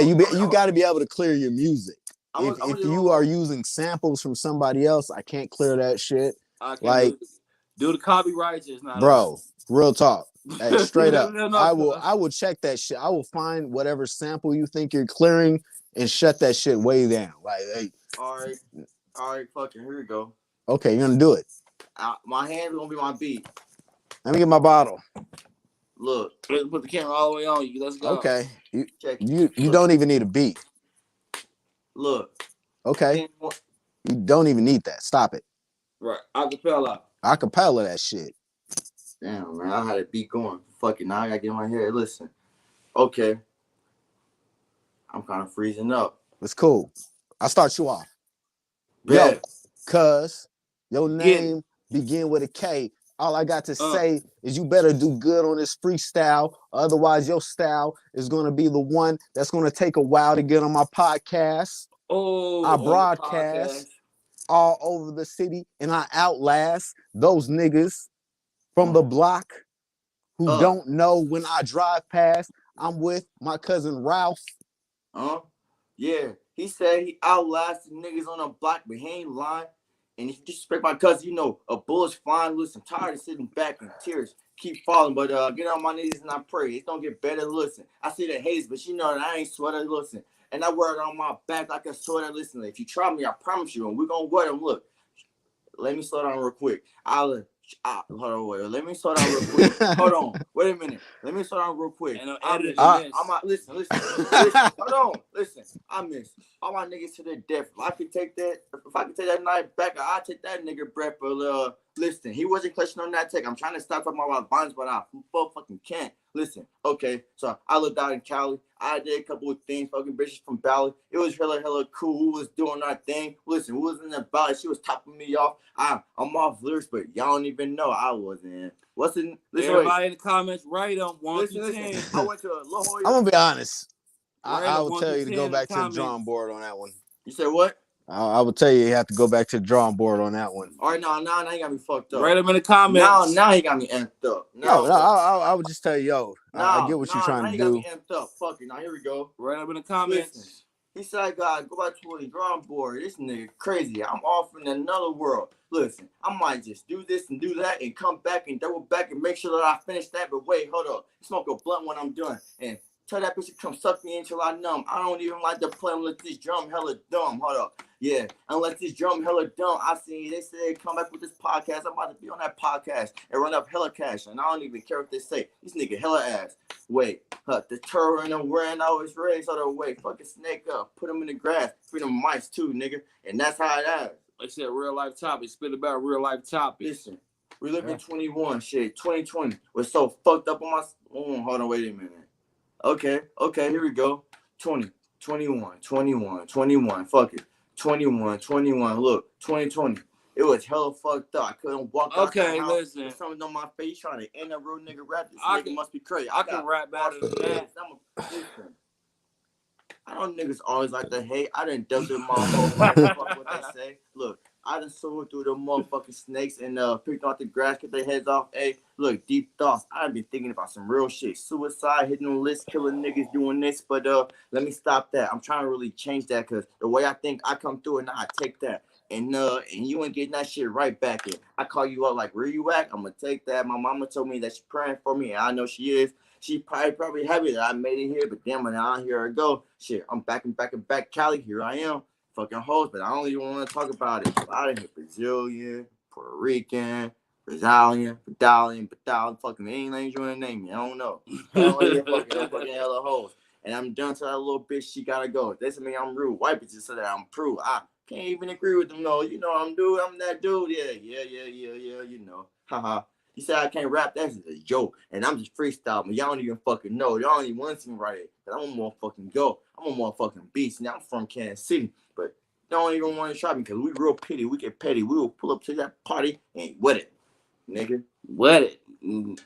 You got to be able to clear your music. If you are using samples from somebody else, I can't clear that shit. Like do the copyrights is not. Bro, real talk. Hey, straight up. I will check that shit. I will find whatever sample you think you're clearing and shut that shit way down. Like, hey. All right, fucking here we go. Okay, you're gonna do it. My hand's gonna be my beat. Let me get my bottle. Look. Let's put the camera all the way on you. Let's go. Okay. You don't even need a beat. Look. Okay. You don't even need that. Stop it. Right. Acapella that shit. Damn, man. I had a beat going. Fuck it. Now I gotta get in my head. Listen. Okay. I'm kind of freezing up. It's cool. I'll start you off. Yo, cuz your name begin with a K. All I got to say is you better do good on this freestyle. Otherwise, your style is going to be the one that's going to take a while to get on my podcast. I broadcast all over the city, and I outlast those niggas from the block who don't know when I drive past. I'm with my cousin Ralph. Yeah. He said he outlasted niggas on the block, but he ain't lying. And if you disrespect my cousin, you know, a bullet's fine. Listen, tired of sitting back in tears. Keep falling, but get on my knees and I pray. It's gonna get better. Listen, I see the haze, but you know that I ain't sweater. Listen, and I wear it on my back like a sweater. Listen, if you try me, I promise you, and we're gonna wear them. Look, let me slow down real quick. Hold on, wait. Let me slow down real quick. Hold on, wait a minute. Let me slow down real quick. Listen. Hold on, listen. I miss all my niggas to their death. If I could take that, if If I could take that knife back, I'd take that nigga breath. But listen, he wasn't clutching on that take. I'm trying to stop talking about bonds, but I fucking can't. Listen, okay, so I lived out in Cali. I did a couple of things, fucking bitches from Valley. It was hella cool. Who was doing our thing? Listen, who was in the Valley? She was topping me off. I'm off lyrics, but y'all don't even know I wasn't. What's in? Listen, Everybody in the comments, rate them 1 to 10. listen. I went to La Jolla. I'm gonna be honest. Rate I 'em would 1 tell you to 10 go in the back to the comments. drawing board on that one. You said what? I would tell you have to go back to the drawing board on that one. All right, now you got me fucked up. Rate them in the comments. Now you got me amped up. No, I would just tell you, yo, I get what you're trying to do. Now you got me amped up. Fuck it. Now here we go. Rate them in the comments. Listen, he said I gotta go back to the drawing board. This nigga crazy. I'm off in another world. Listen, I might just do this and do that and come back and double back and make sure that I finish that. But wait, hold up. Smoke a blunt when I'm done. And tell that bitch to come suck me until I numb. I don't even like to play unless this drum hella dumb. Hold up. Yeah, unless this drum hella dumb. I see they say come back with this podcast. I'm about to be on that podcast and run up hella cash. And I don't even care what they say. This nigga hella ass. Wait, the turtle and I'm wearing I was raised. Hold up, wait, fucking snake up. Put them in the grass. Feed them mice too, nigga. And that's how it is. Like I said, real life topics. Spit about real life topics. Listen, we live in 21 shit. 2020 was so fucked up on my. Hold on, wait a minute. Okay, here we go. 20, 21, 21, 21. Fuck it. 21, 21. Look, 2020. It was hella fucked up. I couldn't walk out the house. Listen. With something on my face trying to end a real nigga rap. This I nigga can- must be crazy. I can rap better than that. Listen. I don't niggas always like to hate. I done dealt with my whole life. Fuck what they say. Look, I done sold through the motherfucking snakes and picked off the grass, cut their heads off. Hey, look, deep thoughts. I've been thinking about some real shit. Suicide, hitting the list, killing niggas, doing this. But let me stop that. I'm trying to really change that because the way I think, I come through and I take that. And you ain't getting that shit right back in. I call you up like, where you at? I'm gonna take that. My mama told me that she's praying for me, and I know she is. She probably happy that I made it here, but damn, now here I go. Shit, I'm back, Cali. Here I am, fucking hoes, but I don't even want to talk about it. I done hit Brazilian, Puerto Rican, Brazilian, fucking any names you want to name me. I don't know. I don't hit fucking hella hoes. And I'm done to that little bitch. She gotta go. They say me I'm rude. White bitches say that I'm prude. I can't even agree with them. No, you know I'm that dude. Yeah. You know, haha. You say I can't rap, that's a joke. And I'm just freestyling. Y'all don't even fucking know. Y'all don't even want to see me right here. But I'm a motherfucking go. I'm a motherfucking beast. Now I'm from Kansas City. But don't even want to try me because we real petty. We get petty. We will pull up to that party and wet it. Nigga. Wet it.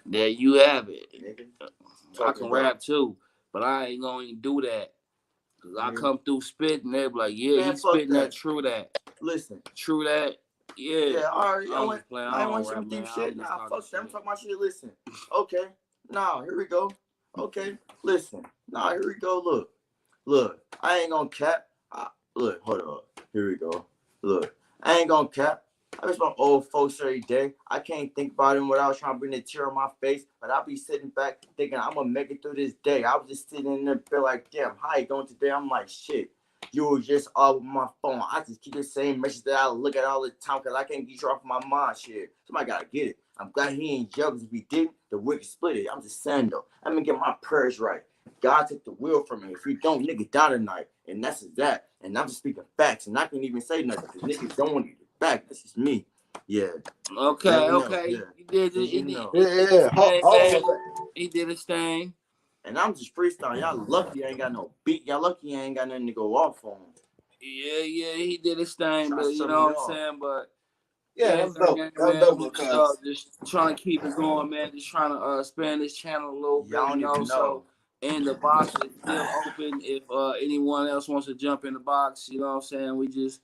There you have it. Nigga. I can rap too, but I ain't gonna even do that. Cause I come through spitting, they be like, yeah, Man, he's spitting that. that. True that. Listen. True that. Yeah. Yeah, all right. I want some deep shit. Nah, fuck them. I'm talking about shit. Listen. Okay. Nah, here we go. Okay. Listen. Nah, here we go. Look. I ain't gonna cap. Look, hold up. Here we go. Look. I ain't gonna cap. I miss my old folks every day. I can't think about them without trying to bring a tear on my face. But I'll be sitting back thinking I'm gonna make it through this day. I was just sitting in there feel like, damn, how you going today? I'm like, shit. You were just off my phone. I just keep the same message that I look at all the time because I can't get you off my mind. Shit. Somebody gotta get it. I'm glad he ain't jail because if he didn't, the wicked split it. I'm just saying though. I'm gonna get my prayers right. God took the wheel from me. If you don't, nigga die tonight. And that's that. And I'm just speaking facts. And I can't even say nothing because niggas don't want you to back. That's just me. Yeah. Okay. Yeah. He did it. He did his thing. And I'm just freestyling. Y'all lucky I ain't got no beat. Y'all lucky I ain't got nothing to go off on. Yeah, he did his thing, but you know what I'm saying? But Yeah, that's dope. That's dope. Just trying to keep it going, man. Just trying to expand this channel a little bit, Y'all you know. know. So, and the box is still open if anyone else wants to jump in the box. You know what I'm saying? We just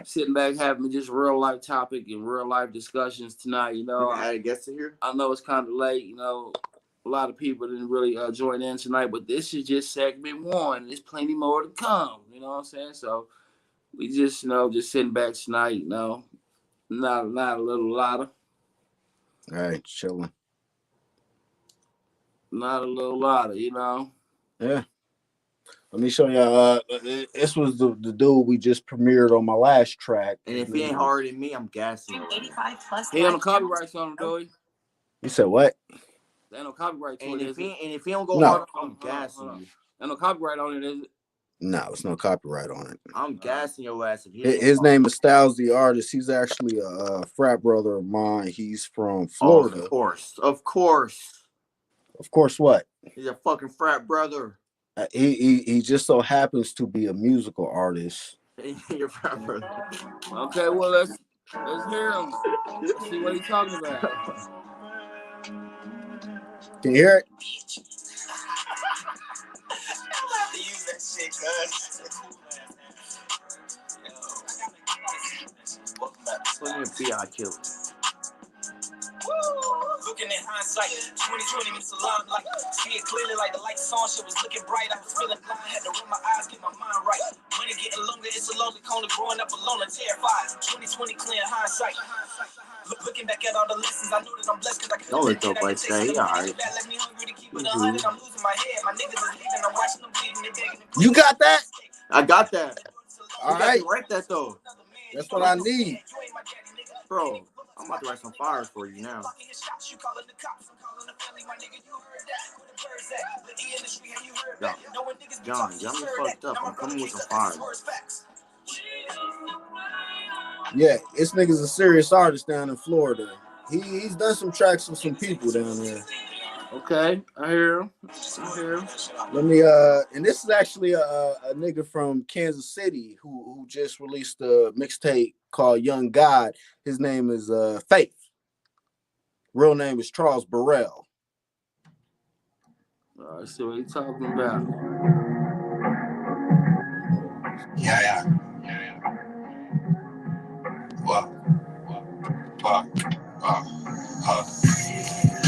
sitting back having just real life topic and real life discussions tonight. You know, I had a guest here. I know it's kind of late. You know, a lot of people didn't really join in tonight, but this is just segment 1. There's plenty more to come. You know what I'm saying? So we just, just sitting back tonight. You know, not a little lotta. All right, chilling. Not a little lotta, you know. Yeah. Let me show y'all. This was the dude we just premiered on my last track. And if he ain't harder than me, I'm gassing. 85 plus. He on the copyright on him, though. You said what? There ain't no copyright to and it. if he don't go No. hard, I'm gassing you. There no copyright on it, is it? No, it's no copyright on it. I'm gassing your ass if he His name is Styles the Artist. He's actually a frat brother of mine. He's from Florida. Of course. Of course, what? He's a fucking frat brother. He just so happens to be a musical artist. Your frat brother. Okay, well let's hear him. Let's see what he's talking about. Can you hear it? Plenty of B.I. killer. Looking in hindsight, 2020 means a lot. Like, see it clearly like the lights on. Shit was looking bright. I was feeling blind. Had to rub my eyes, get my mind right. Money getting longer. It's a lonely corner. Growing up alone and terrified. 2020 clear in hindsight. Looking back at all the lessons, I know that I'm blessed because I can. Don't let your boy say, alright. Let me hungry to keep it 100. I'm losing my head. My niggas is leaving. I'm watching them bleeding. They begging. You got that? I got that. All You got right. to write that though. That's what I need. Bro, I'm about to write some fires for you now. Yo, John, y'all me fucked up. I'm coming with some fires. Yeah, this nigga's a serious artist down in Florida. He's done some tracks with some people down there. Okay, I hear him. Let me and this is actually a nigga from Kansas City who just released a mixtape called Young God. His name is Faith. Real name is Charles Burrell. Let's see what he's talking about. Yeah.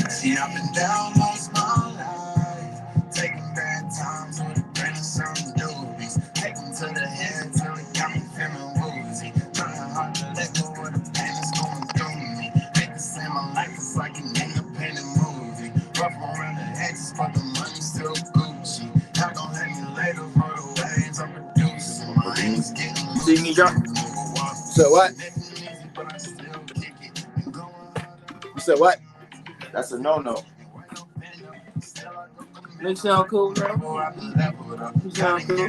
See, I've been down most my life, taking bad times with a grain of some doobies. Take them to the head till it got me feeling woozy. Trying hard to let go of the pain that's going through me. Hate to say my life is like an independent movie. Rough around the edges, but the money still Gucci. Not gonna hate me later for the waves I'm producing. My aim's getting See me, John? So what? You said what? That's a no-no. They sound cool, bro. You sound cool. When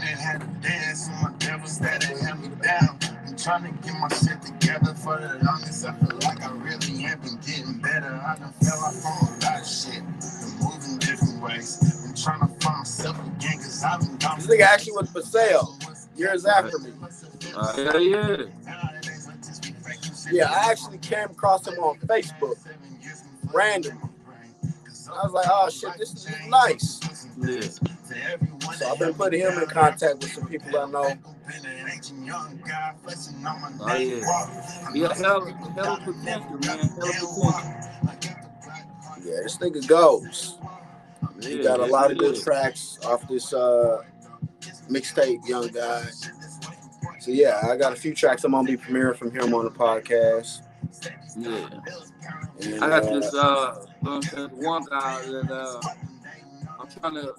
it had to dance, my devils that held me down. I'm trying to get my shit together for the longest. I feel like I really have been getting better. I done fell off on a lot of shit and moving different ways. I'm trying to find myself again because I've been gone. This nigga actually was for sale years after me. Yeah. Yeah, I actually came across him on Facebook randomly. I was like, oh shit, this is nice. Yeah. So I've been putting him in contact with some people I know. Oh yeah. He got hell of potential, man. Hell of potential. Yeah, this nigga goes. He got a lot of good Yeah. tracks off this mixtape, Young God. So yeah, I got a few tracks I'm gonna be premiering from him on the podcast. Yeah. And, I got this one guy that I'm trying to,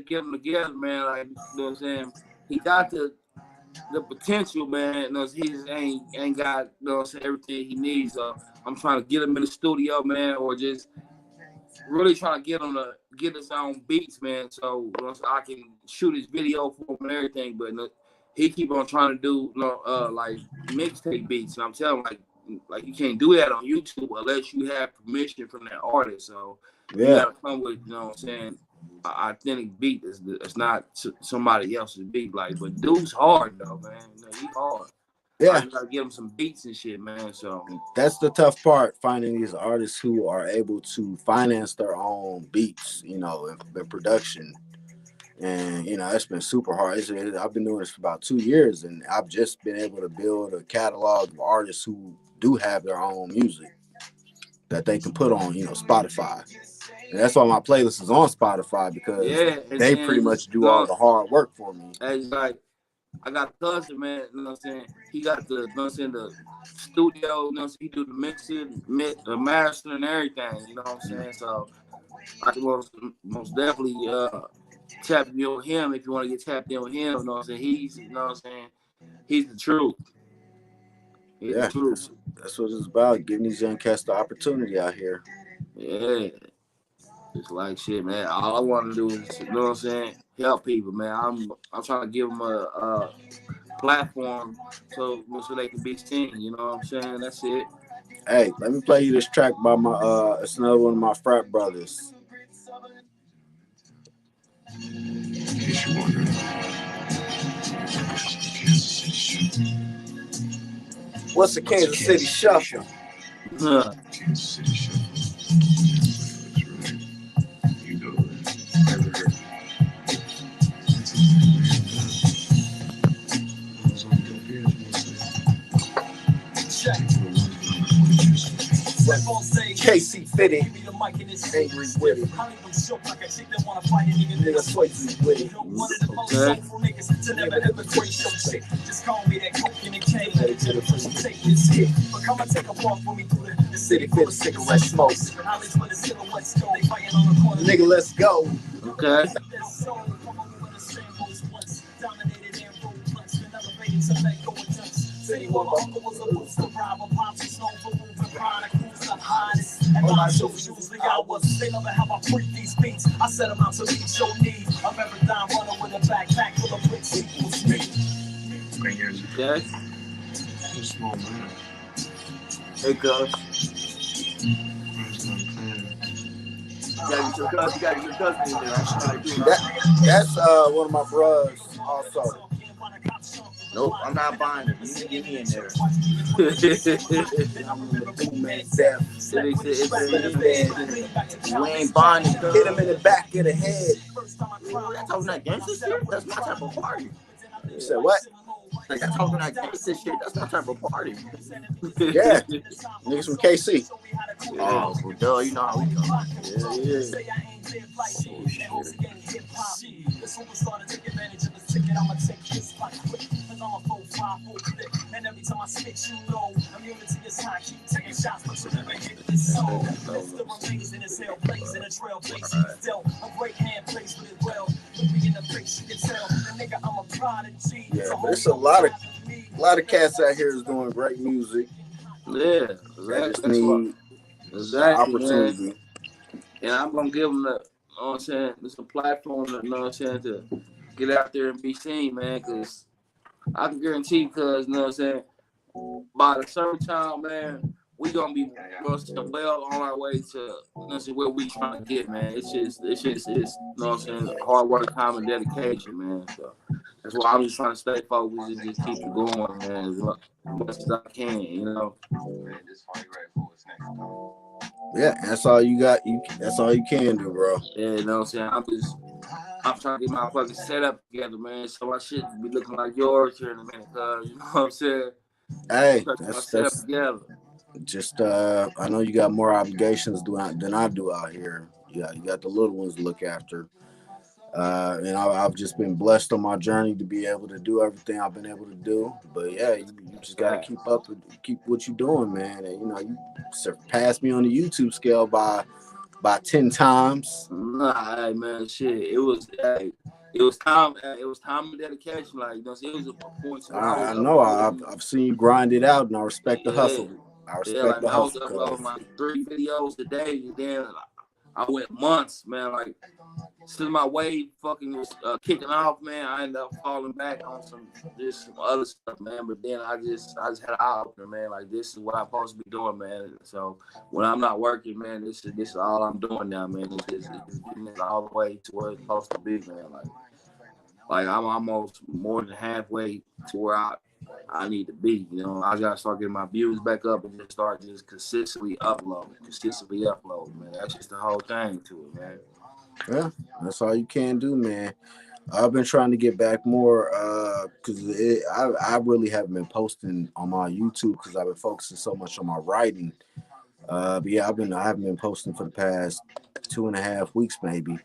get him together, man. Like, you know what I'm saying? He got the potential, man. You know, he just ain't got, everything he needs. So I'm trying to get him in the studio, man, or just really trying to get him to get his own beats, man. So, I can shoot his video for him and everything. But he keep on trying to do, like mixtape beats. And I'm telling him, like you can't do that on YouTube unless you have permission from that artist. So you gotta come with, an authentic beat. It's not somebody else's beat. Like, but dude's hard though, man. He's hard. Yeah, you gotta give him some beats and shit, man. So that's the tough part, finding these artists who are able to finance their own beats, and production. And it's been super hard. I've been doing this for about 2 years, and I've just been able to build a catalog of artists who do have their own music that they can put on, Spotify. And that's why my playlist is on Spotify, because they pretty much do all the hard work for me. It's like, I got a cousin, man, he got the, the studio, he do the mixing, the mastering and everything, so I can most definitely tap in with him if you want to get tapped in with him, he's, he's the truth. He's the truth. That's what it's about, giving these young cats the opportunity out here. Yeah. It's like shit, man. All I want to do is, you know what I'm saying, help people, man. I'm trying to give them a platform so they can be seen. You know what I'm saying? That's it. Hey, let me play you this track by my it's another one of my frat brothers. What's the Kansas City Shuffle? Huh. KC Fitty, angry with it. Nigga Swayze with it. The city full of cigarette smoke. Nigga, let's go. Okay. On my shoulders, usually I was. They never have I freak these beats. I set them out to meet your need. A marathon runner with a backpack full of bricks equals me. Okay. Small man. Hey, cuz. You gotta get your cousin in there. That's how I do it. That's one of my bros also. Nope, I'm not buying it. You need to get me in there. You ain't buying it, cuz. Hit him in the back of the head. That's talking that gangster shit? That's my type of party. You said what? Like, that's talking that gangster shit. That's my type of party. Yeah. Niggas from KC. Oh, well, duh, you know how we come. Yeah. And every time I spit, you know, immunity is high. Keep taking shots, but you never hit this song. Still amazing as hell, blazing a trail, blazing still. A great hand plays with it well. Look me in the face, you can tell. The nigga, I'm a prodigy. Yeah, there's a lot of cats out here is doing great music. Yeah, exactly. Opportunity. Man. And I'm gonna give them the, you know what I'm saying, it's a platform, you know what I'm saying, to get out there and be seen, man, because I can guarantee, because, you know what I'm saying, by the certain time, man, we gonna be well on our way to, you know, where we trying to get, man. It's you know what I'm saying, hard work, time, and dedication, man. So that's why I'm just trying to stay focused and just keep it going, man, as much as I can, you know. Yeah, that's all you got. That's all you can do, bro. Yeah, you know what I'm saying. I'm trying to get my fucking setup together, man. So my shit be looking like yours here in a minute, cuz, you know what I'm saying. Hey, that's together. Just I know you got more obligations than I do out here. Yeah, you got the little ones to look after. And I've just been blessed on my journey to be able to do everything I've been able to do. But yeah, you just gotta keep what you're doing, man. And you know, you surpassed me on the YouTube scale by 10 times. Nah, man, shit. It was time. It was time and dedication. Like, you know, it was a point. I know. I've seen you grind it out, and I respect the hustle. I respect the hustle. I was uploading like 3 videos a day, and then I went months, man. Like, since my wave fucking was kicking off, man, I ended up falling back on some other stuff, man. But then I just had an eye opener, man. Like, this is what I'm supposed to be doing, man. So when I'm not working, man, this is all I'm doing now, man. It's getting it all the way to where it's supposed to be, man. Like I'm almost more than halfway to where I need to be. You know, I gotta start getting my views back up and just start consistently uploading, man. That's just the whole thing to it, man. Yeah, that's all you can do, man. I've been trying to get back more because I really haven't been posting on my YouTube because I've been focusing so much on my writing. But yeah, I haven't been posting for the past 2.5 weeks maybe.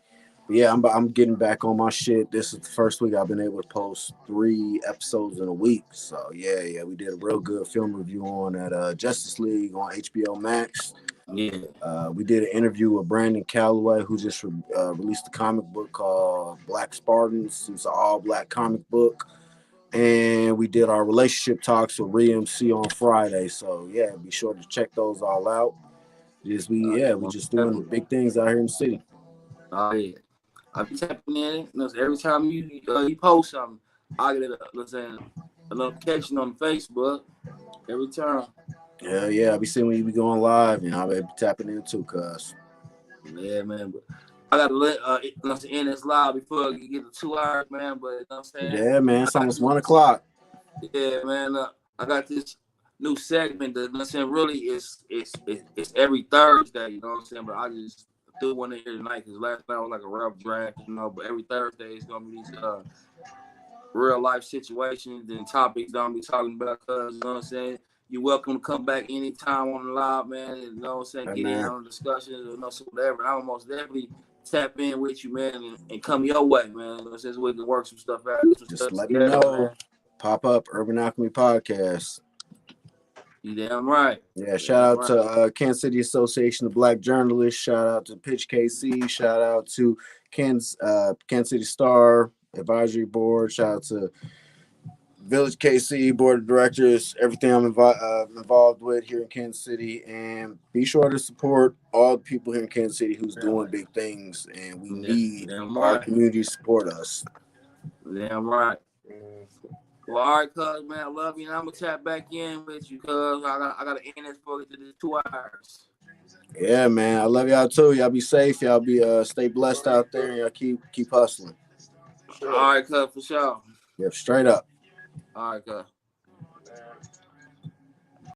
But yeah, I'm getting back on my shit. This is the first week I've been able to post 3 episodes in a week. So yeah, we did a real good film review on at Justice League on HBO Max. Yeah. We did an interview with Brandon Calloway, who just released a comic book called Black Spartans. It's an all-black comic book. And we did our relationship talks with ReMC on Friday. So, yeah, be sure to check those all out. We just doing big things out here in the city. Oh yeah, I be tapping in. Every time you post something, I get a notification on Facebook every time. Yeah. I be seeing when you be going live, and I'll be tapping in too, cuz. Yeah, man. But I gotta end this live before I get to 2 hours, man. But you know what I'm saying? Yeah, man. It's almost 1 o'clock. Yeah, man. I got this new segment that you know what I'm saying really it's every Thursday, you know what I'm saying? But I just threw one in here tonight because last night was like a rough draft, you know. But every Thursday it's gonna be these real life situations and topics that I'm be talking about. Cause you know what I'm saying. You're welcome to come back anytime on the live, man. And, you know what I'm saying? Hey, Get man. in on the discussions or whatever. I'm most definitely tap in with you, man, and come your way, man. You know what I'm saying? So we can work some stuff out. Some Just stuff let me together, know. man. Pop up Urban Alchemy Podcast. You damn right. Yeah, shout out to Kansas City Association of Black Journalists. Shout out to Pitch KC. Shout out to Kansas City Star Advisory Board. Shout out to Village KC Board of Directors. Everything I'm involved with here in Kansas City. And be sure to support all the people here in Kansas City who's doing big things. And we need our community to support us. Damn right. Well, all right, cuz, man, I love you, and I'm gonna tap back in with you, cuz I gotta end this for the 2 hours. Yeah, man, I love y'all too. Y'all be safe. Y'all be stay blessed out there, and y'all keep hustling. All right, cuz, for sure. Yep, straight up. All right, cuz.